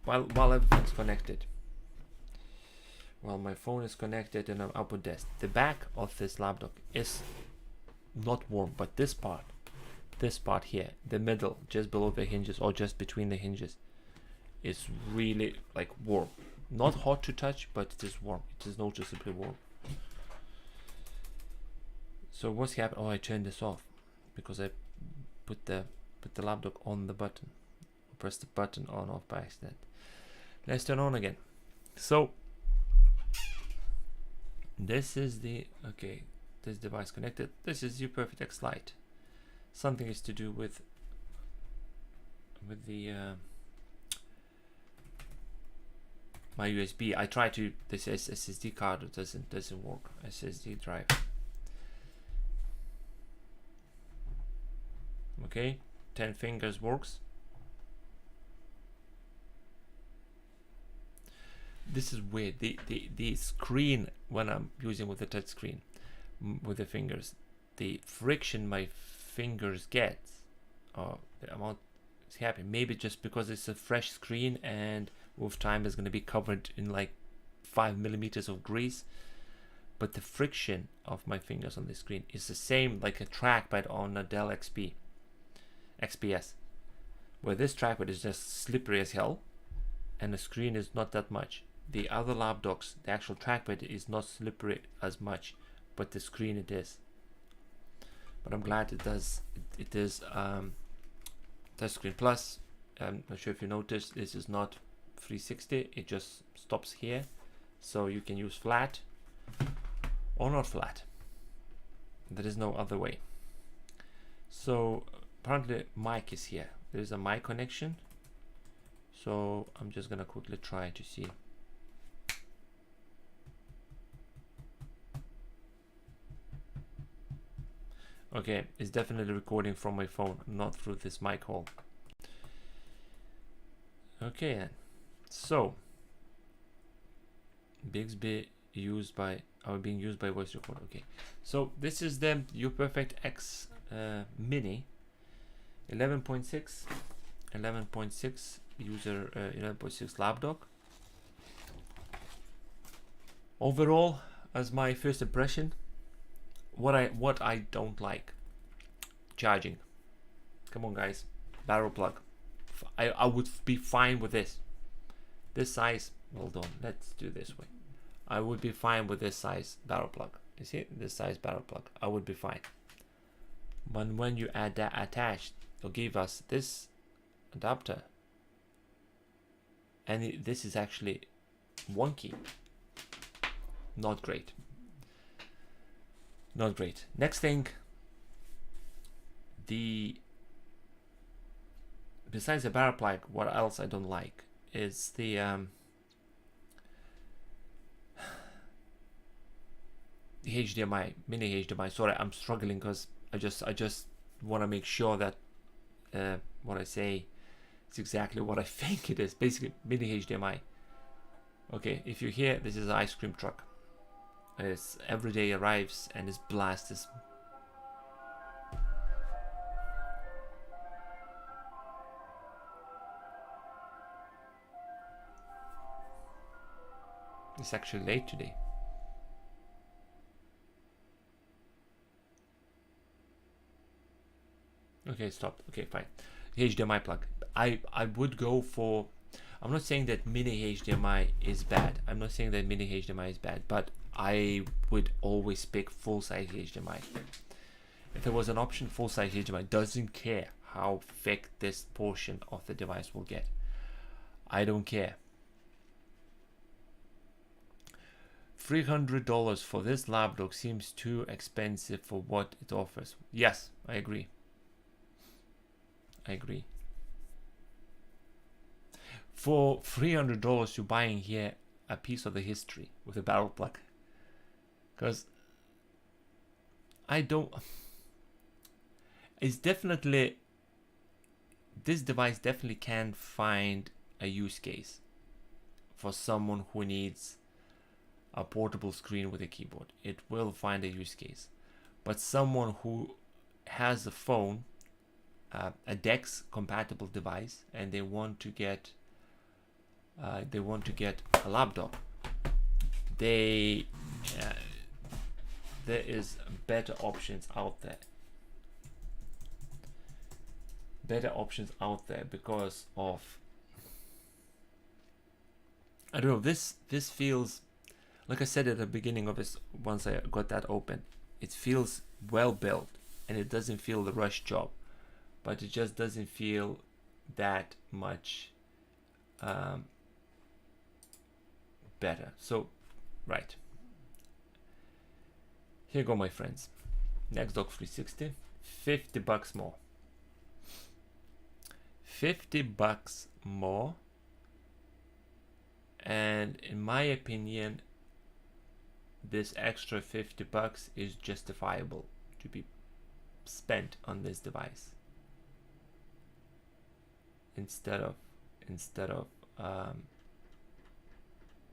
while everything's connected, while my phone is connected and I'm up with this, the back of this laptop is not warm, but this part here, the middle, just below the hinges or just between the hinges, is really like warm. Not hot to touch, but it is warm. It is noticeably warm. So what's happened? Oh, I turned this off because I put the laptop on the button. Press the button on off by accident. Let's turn on again. So this is the this device connected. This is Uperfect X Lite. Something is to do with the my USB. I try to this SSD card. It doesn't work. SSD drive. Okay, 10 fingers works. This is weird. The screen when I'm using with the touch screen with the fingers, the friction my fingers get, or the amount is happy. Maybe just because it's a fresh screen and with time it's going to be covered in like 5 millimeters of grease. But the friction of my fingers on the screen is the same like a trackpad on a Dell XPS, where this trackpad is just slippery as hell, and the screen is not that much. The other lapdocs, the actual trackpad is not slippery as much, but the screen it is. But I'm glad it does. It is touchscreen plus. I'm not sure if you noticed, this is not 360. It just stops here, so you can use flat or not flat. There is no other way. So apparently mic is here. There is a mic connection. So I'm just gonna quickly try to see. Okay, it's definitely recording from my phone, not through this mic hole. Okay then. So Bixby being used by voice recorder. Okay. So this is the Uperfect X Mini 11.6 user 11.6 lapdog. Overall, as my first impression, what I don't like, charging. Come on guys, barrel plug. I would be fine with this size. Hold on, let's do this way. I would be fine with this size barrel plug. You see this size barrel plug, I would be fine. But when you add that attached, it'll give us this adapter, and this is actually wonky. Not great. Not great. Next thing, besides the barrel plug, what else I don't like is the HDMI, mini HDMI. Sorry, I'm struggling because I just want to make sure that what I say is exactly what I think it is. Basically, mini HDMI. Okay, if you hear, this is an ice cream truck. It's every day arrives and this blast is. It's actually late today. Okay, stopped. Okay, fine. HDMI plug. I would go for. I'm not saying that mini HDMI is bad. I'm not saying that mini HDMI is bad, but I would always pick full-size HDMI. If there was an option full-size HDMI, doesn't care how thick this portion of the device will get. I don't care. $300 for this lapdog seems too expensive for what it offers. Yes, I agree. I agree. For $300, you're buying here a piece of the history with a barrel plug. Because I don't... It's definitely... This device definitely can find a use case for someone who needs a portable screen with a keyboard. It will find a use case. But someone who has a phone, a DeX compatible device, and they want to get a laptop, there is better options out there. Better options out there because of, I don't know, this feels, like I said at the beginning of this, once I got that open, it feels well built and it doesn't feel the rush job, but it just doesn't feel that much better. So, right. Here you go, my friends. Next Dock 360, $50 more. $50 more. And in my opinion, this extra $50 is justifiable to be spent on this device instead of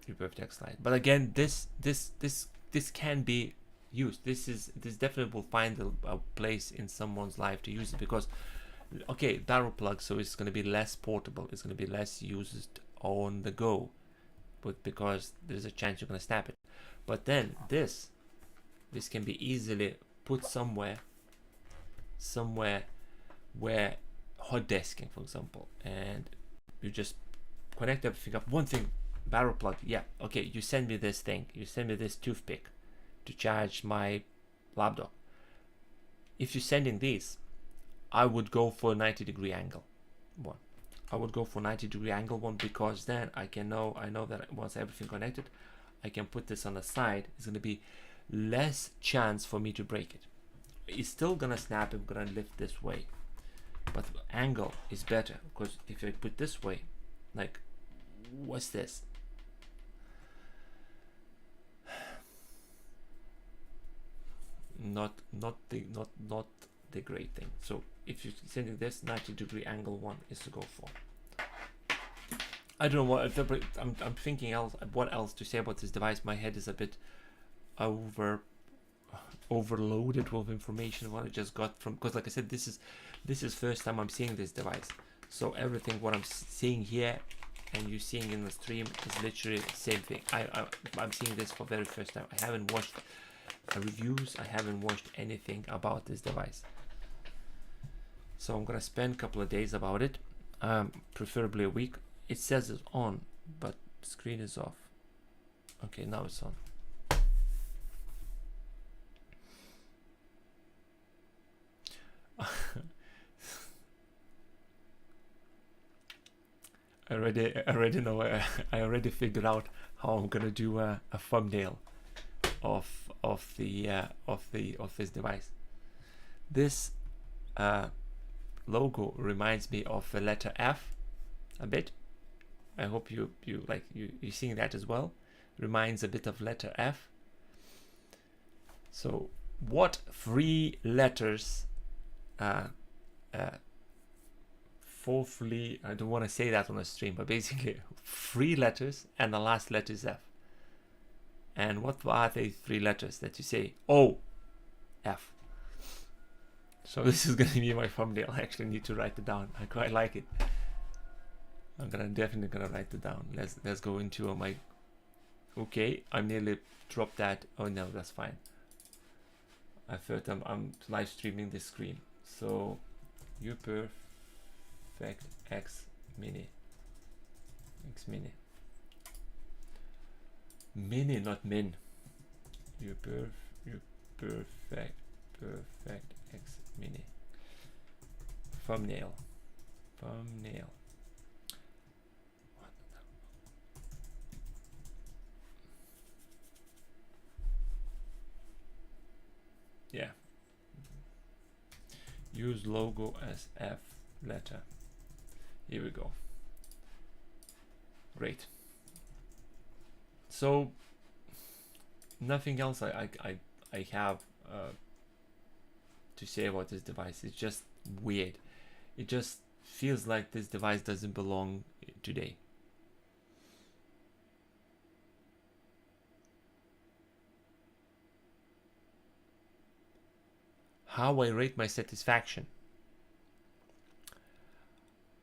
Uperfect X Lite. But again, this can be used. This definitely will find a place in someone's life to use it, because okay, barrel plug, so it's going to be less portable, it's going to be less used on the go, but because there's a chance you're going to snap it. But then this can be easily put somewhere where hot desking, for example, and you just connect everything up. One thing, barrel plug, yeah, okay, you send me this thing, you send me this toothpick to charge my laptop. If you're sending these, I would go for a 90-degree angle one. I would go for 90-degree angle one, because then I know that once everything connected, I can put this on the side. It's going to be less chance for me to break it. It's still gonna snap. I'm gonna lift this way, but the angle is better, because if I put this way, like, what's this? Not the great thing. So if you're sending this, 90-degree angle one is to go for. I don't know what I'm thinking else. What else to say about this device? My head is a bit overloaded with information what I just got from, because like I said, this is first time I'm seeing this device. So everything what I'm seeing here and you seeing in the stream is literally the same thing. I'm seeing this for very first time. I haven't watched reviews. I haven't watched anything about this device. So I'm gonna spend a couple of days about it, preferably a week. It says it's on, but screen is off. Okay, now it's on. I already know. I already figured out how I'm gonna do a thumbnail of this device. This logo reminds me of the letter F a bit. I hope you're seeing that as well. Reminds a bit of letter F. So what three letters? Fourthly, I don't want to say that on a stream, but basically 3 letters and the last letter is F. And what are the 3 letters that you say? O, F. So this is going to be my thumbnail. I actually need to write it down. I quite like it. I'm definitely gonna write it down. Let's go into my. Okay, I nearly dropped that. Oh no, that's fine. I thought I'm live streaming this screen. So Uperfect X Mini. X Mini. Mini, not min. Uperfect X Mini. Thumbnail. Yeah. Use logo as F letter. Here we go. Great. So nothing else I have to say about this device. It's just weird. It just feels like this device doesn't belong today. How I rate my satisfaction.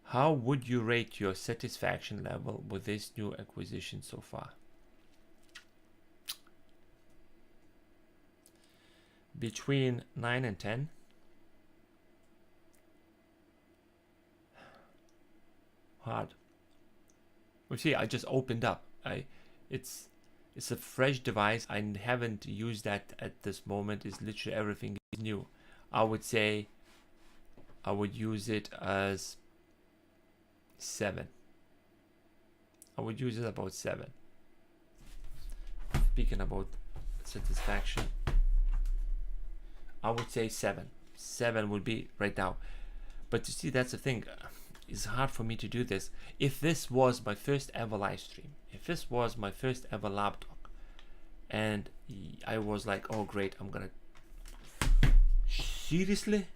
How would you rate your satisfaction level with this new acquisition so far? Between 9 and 10. Hard. Well, see, I just opened up. It's a fresh device. I haven't used that at this moment. It's literally everything is new. I would say I would use it as 7. I would use it about 7. Speaking about satisfaction, I would say 7. 7 would be right now. But you see, that's the thing. It's hard for me to do this. If this was my first ever live stream, if this was my first ever lapdog, and I was like, oh great, I'm gonna... Seriously?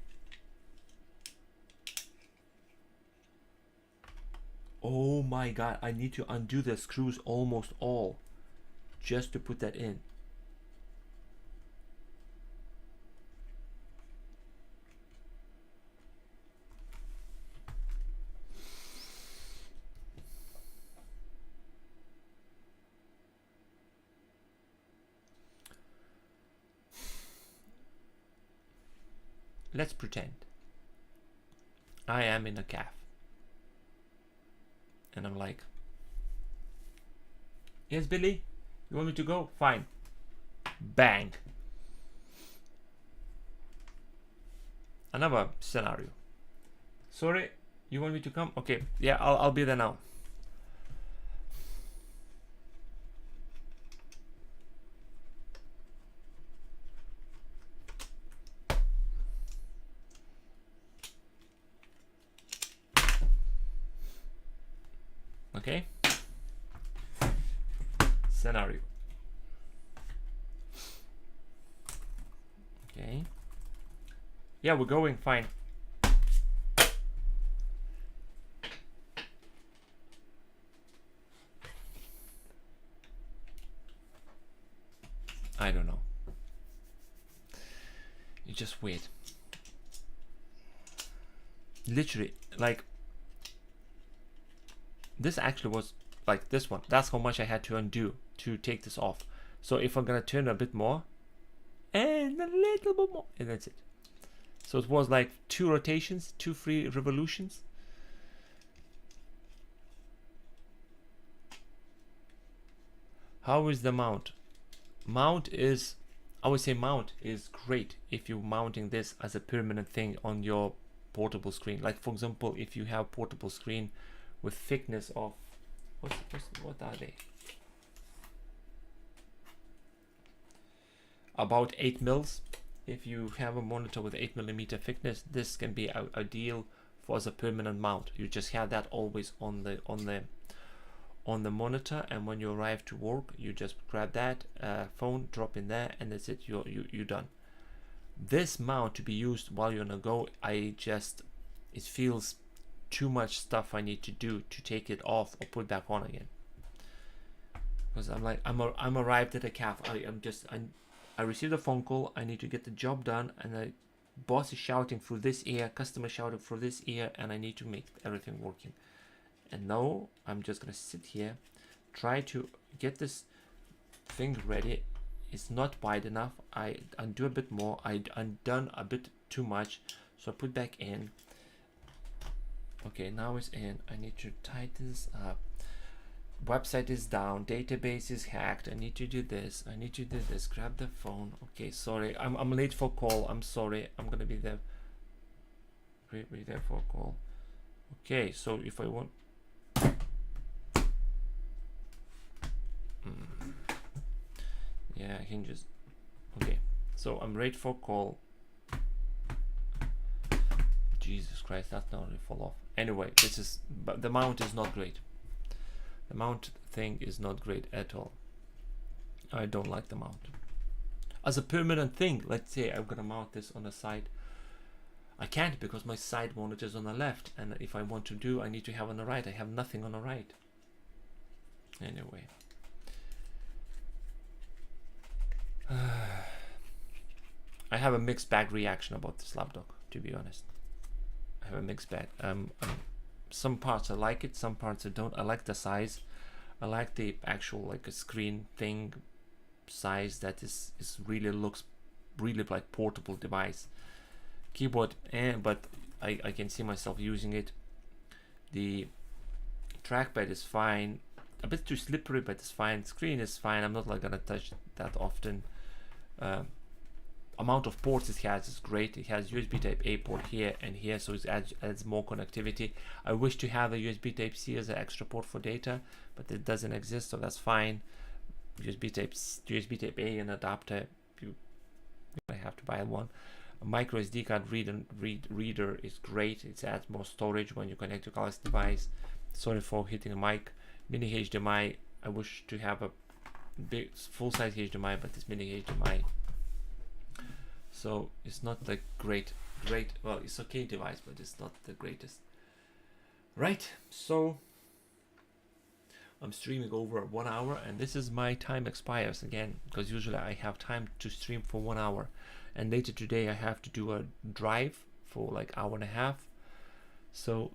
Oh my god, I need to undo the screws almost all just to put that in. Let's pretend I am in a cafe and I'm like, yes, Billy, you want me to go? Fine. Bang. Another scenario. Sorry, you want me to come? Okay, yeah, I'll be there now. Okay. Scenario. Okay. Yeah, we're going fine. I don't know. It's just weird. Literally, like, this actually was like this one. That's how much I had to undo to take this off. So if I'm gonna turn a bit more and a little bit more, and that's it. So it was like 2 rotations, 2 free revolutions. How is the mount? Mount is, I would say mount is great if you're mounting this as a permanent thing on your portable screen. Like for example, if you have portable screen with thickness of, what are they? About 8 mils. If you have a monitor with 8mm thickness, this can be ideal for as a permanent mount. You just have that always on the monitor, and when you arrive to work, you just grab that phone, drop in there, and that's it. You're done. This mount to be used while you're on the go, it feels too much stuff I need to do to take it off or put back on again. Because I'm like, I'm arrived at a cafe. I received a phone call. I need to get the job done, and the boss is shouting through this ear, customer shouting through this ear, and I need to make everything working. And now I'm just gonna sit here, try to get this thing ready. It's not wide enough. I undo a bit more. I undone a bit too much, so I put back in. Okay, now it's in. I need to tighten this up. website is down, database is hacked, I need to do this, I need to do this, grab the phone. Okay, sorry, I'm late for call, I'm sorry, I'm gonna be there. Be there for a call. Okay, so if I want yeah, I can just okay, so I'm ready for call. Jesus Christ, that's not really fall off. Anyway, this is, but the mount is not great. The mount thing is not great at all. I don't like the mount. As a permanent thing, let's say I'm gonna mount this on the side. I can't because my side monitor is on the left, and if I want to do, I need to have on the right. I have nothing on the right. Anyway. I have a mixed bag reaction about this lapdock, to be honest. I have a mixed bag. Some parts I like it, some parts I don't. I like the size. I like the actual like a screen thing size that is really looks really like portable device. Keyboard, but I can see myself using it. The trackpad is fine. A bit too slippery, but it's fine. Screen is fine. I'm not like gonna touch that often. Amount of ports it has is great. It has USB type A port here and here, so it adds more connectivity. I wish to have a USB type C as an extra port for data, but it doesn't exist, so that's fine. USB type A and adapter, you have to buy one. A micro SD card reader is great. It adds more storage when you connect your Galaxy device. Sorry for hitting the mic. Mini HDMI. I wish to have a big full-size HDMI, but it's mini HDMI. So it's not the great, well, it's okay device, but it's not the greatest. Right, so I'm streaming over 1 hour, and this is my time expires again, because usually I have time to stream for 1 hour, and later today I have to do a drive for like hour and a half, so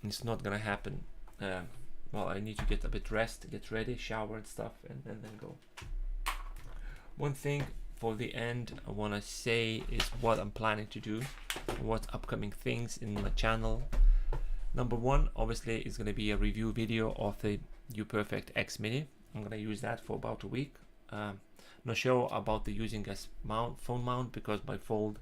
it's not gonna happen. Well, I need to get a bit rest, get ready, shower and stuff, and then go. One thing for the end I want to say is what I'm planning to do, what upcoming things in my channel. Number one, obviously, is going to be a review video of the Uperfect X Mini. I'm going to use that for about a week. Not sure about the using as phone mount, because my fold,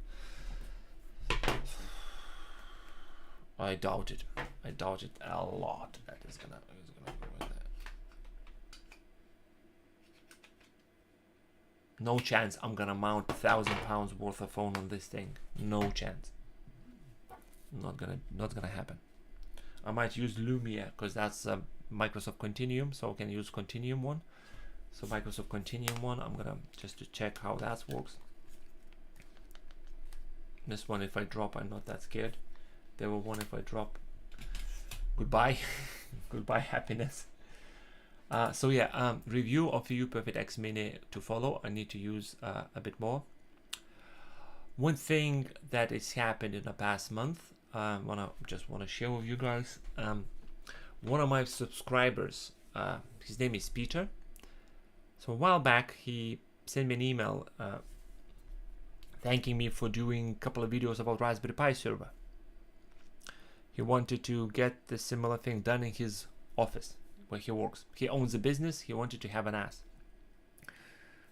I doubt it a lot that is gonna go with that. No chance I'm gonna mount £1,000 worth of phone on this thing. No chance. Not gonna happen. I might use Lumia because that's Microsoft Continuum, so I can use Continuum one. So Microsoft Continuum one, I'm gonna just to check how that works. This one, if I drop, I'm not that scared. The other one, if I drop, goodbye, goodbye happiness. So yeah, review of the Uperfect X Mini to follow. I need to use a bit more. One thing that has happened in the past month, just wanna share with you guys. One of my subscribers, his name is Peter. So a while back, he sent me an email thanking me for doing a couple of videos about Raspberry Pi server. He wanted to get the similar thing done in his office where he works. He owns a business. He wanted to have an NAS.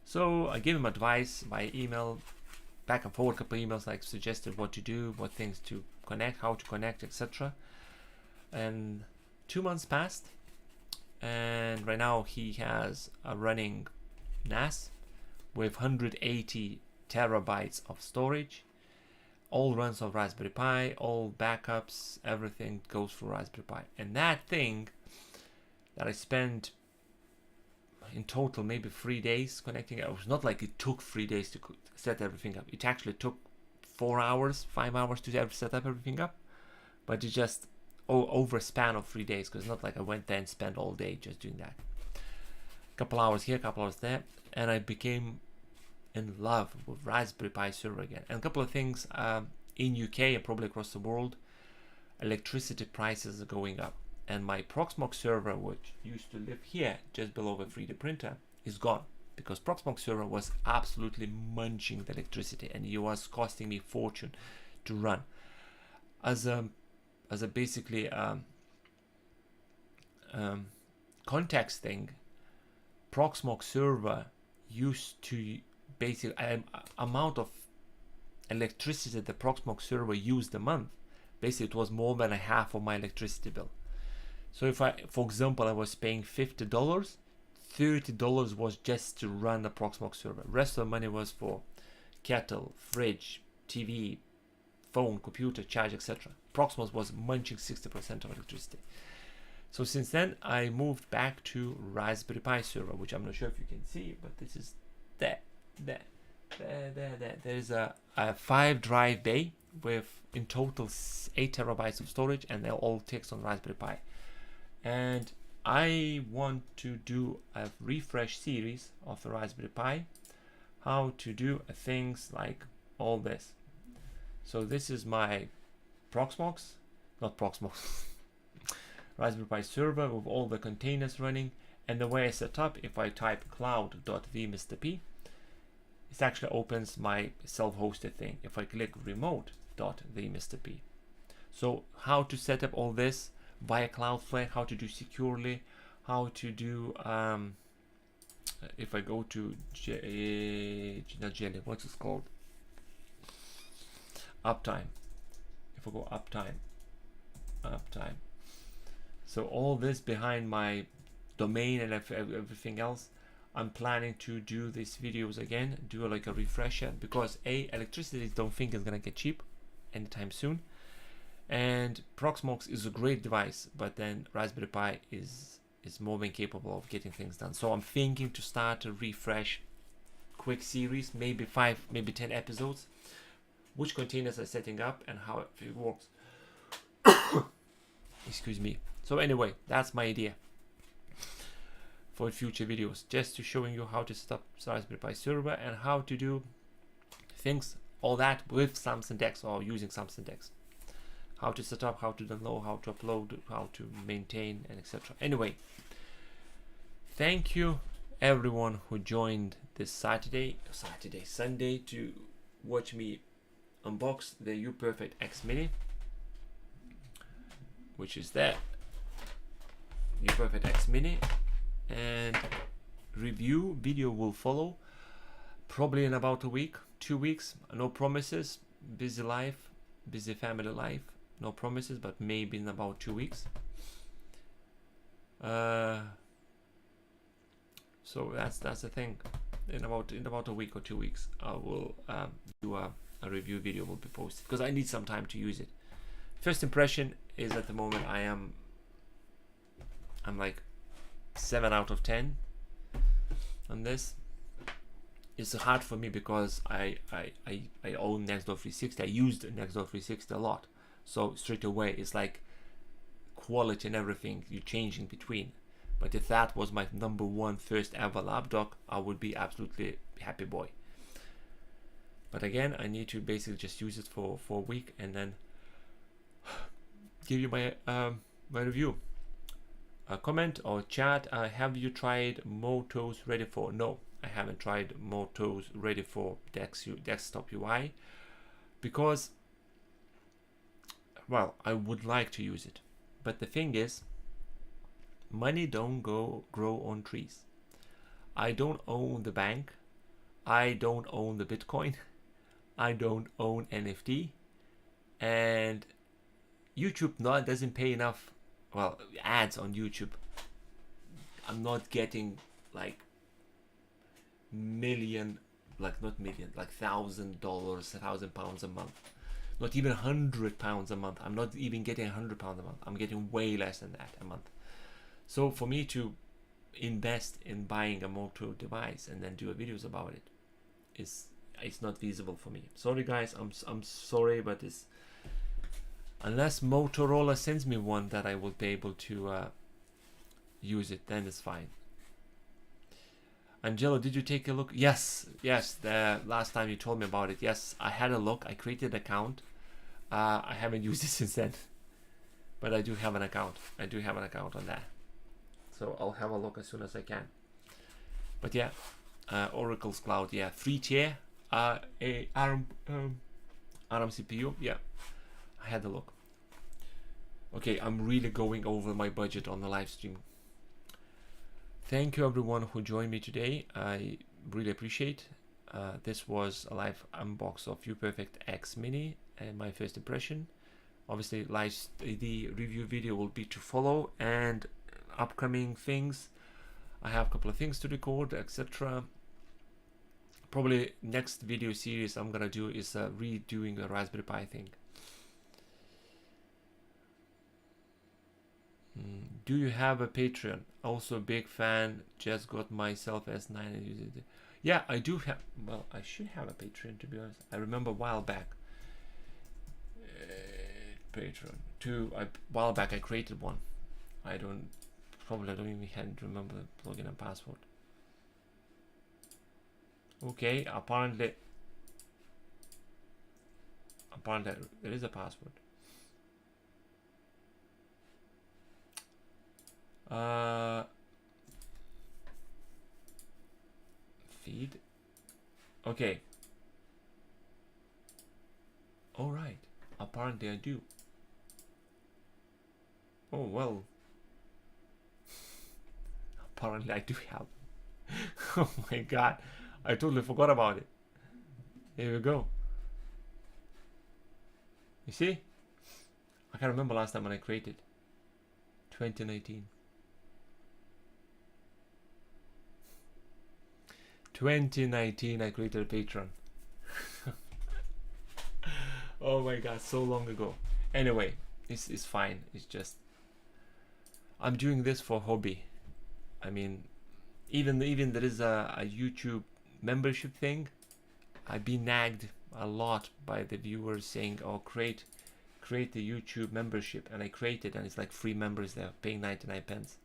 So I gave him advice by email, back and forward, a couple of emails, like suggested what to do, what things to connect, how to connect, etc. And 2 months passed, and right now he has a running NAS with 180 terabytes of storage. All runs on Raspberry Pi, all backups, everything goes through Raspberry Pi. And that thing that I spent in total maybe 3 days connecting, it was not like it took 3 days to set everything up. It actually took 4 hours, 5 hours to set up everything up. But it just over a span of 3 days, because it's not like I went there and spent all day just doing that. Couple hours here, couple hours there, and I became in love with Raspberry Pi server again. And a couple of things in UK and probably across the world, electricity prices are going up, and my Proxmox server, which used to live here just below the 3D printer, is gone, because Proxmox server was absolutely munching the electricity, and it was costing me a fortune to run. As a basically context thing, Proxmox server used to basically amount of electricity the Proxmox server used a month. Basically, it was more than a half of my electricity bill. So if I, for example, I was paying $50, $30 was just to run the Proxmox server. Rest of the money was for kettle, fridge, TV, phone, computer, charge, etc. Proxmox was munching 60% of electricity. So since then, I moved back to Raspberry Pi server, which I'm not sure if you can see, but this is there. There is a 5 drive bay with in total 8 terabytes of storage, and they're all text on Raspberry Pi. And I want to do a refresh series of the Raspberry Pi, how to do things like all this. So this is my Proxmox, not Proxmox, Raspberry Pi server with all the containers running. And the way I set up, if I type cloud.vmrp, it actually opens my self-hosted thing. If I click remote.vmrp. So how to set up all this via Cloudflare, how to do securely, how to do, if I go to, not Jelly, what's it called? Uptime. If I go uptime. So all this behind my domain and everything else, I'm planning to do these videos again, do like a refresher, because electricity don't think is gonna get cheap anytime soon, and Proxmox is a great device, but then Raspberry Pi is more than capable of getting things done. So I'm thinking to start a refresh quick series, maybe 5, maybe 10 episodes, which containers are setting up and how it works. Excuse me. So anyway, that's my idea for future videos, just to showing you how to set up Raspberry Pi server and how to do things, all that with Samsung DeX or using Samsung DeX. How to set up, how to download, how to upload, how to maintain, and etc. Anyway, thank you everyone who joined this Sunday to watch me unbox the Uperfect X Mini, which is that Uperfect X Mini, and review video will follow probably in about a week, 2 weeks. No promises, busy life, busy family life, no promises, but maybe in about 2 weeks. So that's the thing. In about a week or 2 weeks, I will do a review video will be posted, because I need some time to use it. First impression is at the moment I'm like 7 out of 10 on this. It's hard for me because I own Nextdoor 360. I used Nextdoor 360 a lot, so straight away it's like quality and everything you change in between. But if that was my number one first ever lapdock, I would be absolutely happy boy. But again, I need to basically just use it for a week and then give you my my review. Comment or chat. Have you tried Moto's Ready for? No, I haven't tried Moto's Ready for desktop UI, because, well, I would like to use it, but the thing is, money don't grow on trees. I don't own the bank, I don't own the Bitcoin, I don't own NFT, and YouTube doesn't pay enough. Well, ads on YouTube, I'm not getting like $1,000,000, like not million, like $1,000, £1,000 a month, not even £100 a month. I'm not even getting £100 a month. I'm getting way less than that a month. So for me to invest in buying a Moto device and then do videos about it, it's not feasible for me. Sorry guys, I'm sorry, but it's, unless Motorola sends me one that I will be able to use it, then it's fine. Angelo, did you take a look? Yes, the last time you told me about it, yes, I had a look. I created an account. I haven't used it since then, but I do have an account. I do have an account on that, so I'll have a look as soon as I can. But yeah, Oracle's Cloud, yeah, 3-tier, a ARM CPU, yeah, I had a look. Okay, I'm really going over my budget on the live stream. thank you everyone who joined me today. I really appreciate. This was a live unbox of Uperfect X Mini and my first impression. Obviously, the review video will be to follow, and upcoming things. I have a couple of things to record, etc. Probably next video series I'm gonna do is redoing the Raspberry Pi thing. Do you have a Patreon? Also big fan, just got myself S9 and use it. Yeah, I do have, well, I should have a Patreon, to be honest. I remember a while back, Patreon, a while back I created one. I don't even remember the login and password. Okay, apparently there is a password. Feed. Okay. All right. Apparently I do. Oh well. Apparently I do have. Oh my god. I totally forgot about it. Here we go. You see? I can't remember last time when I created. 2019. 2019 I created a Patreon. Oh my god, so long ago. Anyway, it's fine. It's just I'm doing this for hobby. I mean, even there is a YouTube membership thing. I've been nagged a lot by the viewers saying, "Oh, create the YouTube membership," and I created, and it's like free members there paying 99 pence.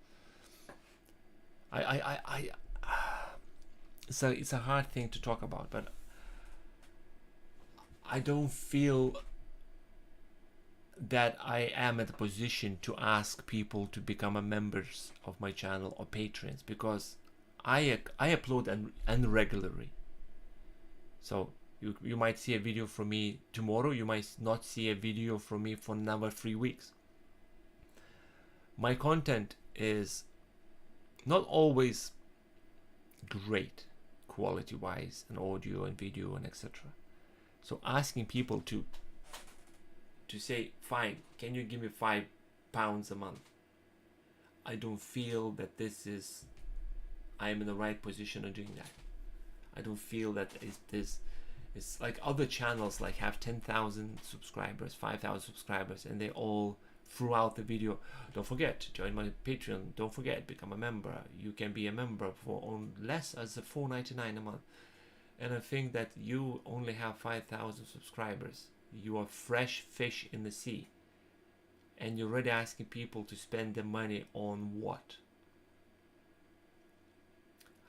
So it's a hard thing to talk about, but I don't feel that I am at a position to ask people to become a members of my channel or patrons, because I upload regularly. So you might see a video from me tomorrow, you might not see a video from me for another 3 weeks. My content is not always great quality wise, and audio and video and etc. So asking people to say, fine, can you give me £5 a month? I don't feel that I am in the right position of doing that. I don't feel that it's like other channels like have 10,000 subscribers, 5,000 subscribers, and they all throughout the video, don't forget to join my Patreon, don't forget, become a member. You can be a member for on less as a $4.99 a month. And I think that you only have 5,000 subscribers. You are fresh fish in the sea, and you're already asking people to spend their money on what?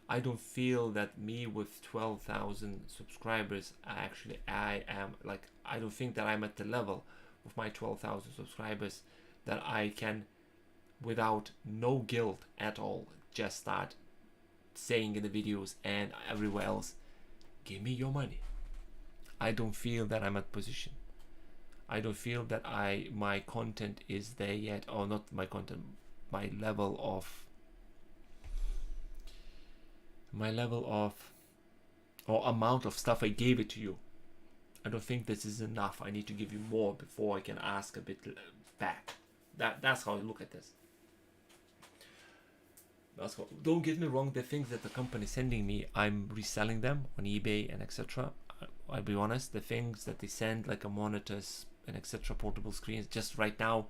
I don't feel that me with 12,000 subscribers, I don't think that I'm at the level of my 12,000 subscribers that I can, without no guilt at all, just start saying in the videos and everywhere else, give me your money. I don't feel that I'm at position. I don't feel that my content is there yet, or not my content, my level of or amount of stuff I gave it to you. I don't think this is enough. I need to give you more before I can ask a bit back. That's how I look at this. Don't get me wrong, the things that the company is sending me, I'm reselling them on eBay and etc. I'll be honest, the things that they send, like a monitors and etc., portable screens, just right now,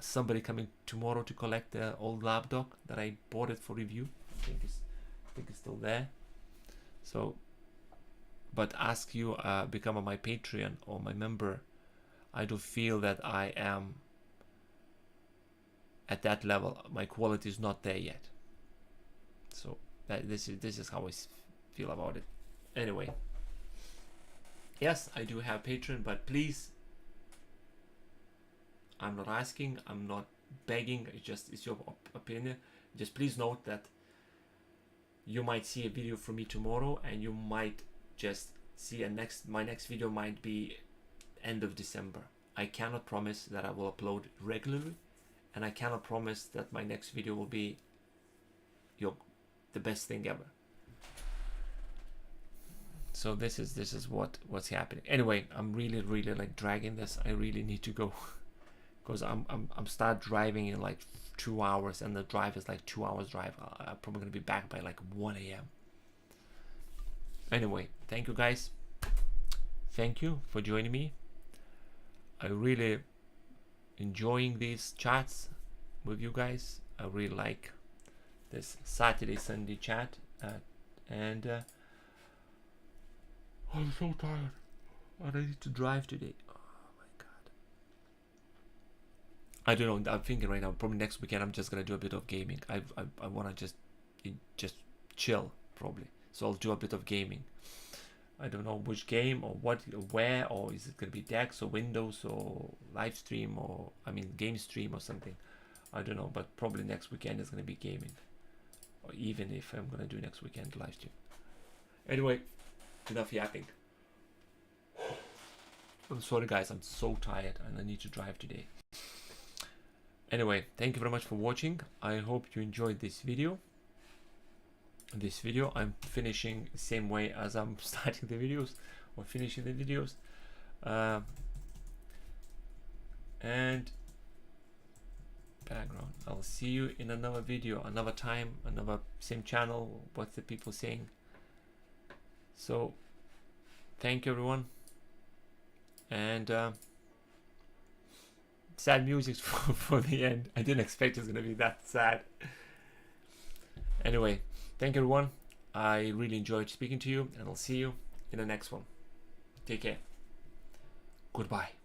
somebody coming tomorrow to collect the old lapdock that I bought it for review. I think it's still there. So, but ask you become my Patreon or my member, I don't feel that I am at that level. My quality is not there yet. So this is how I feel about it. Anyway, yes, I do have Patreon, but please, I'm not asking, I'm not begging. It's your opinion. Just please note that you might see a video from me tomorrow, and you might just see my next video might be end of December. I cannot promise that I will upload regularly, and I cannot promise that my next video will be the best thing ever. So this is what's happening. Anyway, I'm really like dragging this. I really need to go because I'm start driving in like 2 hours, and the drive is like 2 hours drive. I'm probably gonna be back by like 1 a.m. Anyway, thank you guys. Thank you for joining me. I really enjoying these chats with you guys. I really like this Saturday Sunday chat, and I'm so tired and I need to drive today. Oh my god, I don't know. I'm thinking right now probably next weekend I'm just gonna do a bit of gaming. I want to just chill probably, so I'll do a bit of gaming. I don't know which game or what, where, or is it gonna be DeX or Windows or live stream, or I mean game stream or something. I don't know, but probably next weekend is gonna be gaming, or even if I'm gonna do next weekend live stream. Anyway, enough yapping. I'm sorry guys, I'm so tired and I need to drive today. Anyway, thank you very much for watching. I hope you enjoyed this video. I'm finishing the same way as I'm starting the videos or finishing the videos, and background. I'll see you in another video, another time, another same channel. What's the people saying? So thank you everyone, and sad music for the end. I didn't expect it's gonna be that sad. Anyway, thank you everyone. I really enjoyed speaking to you, and I'll see you in the next one. Take care. Goodbye.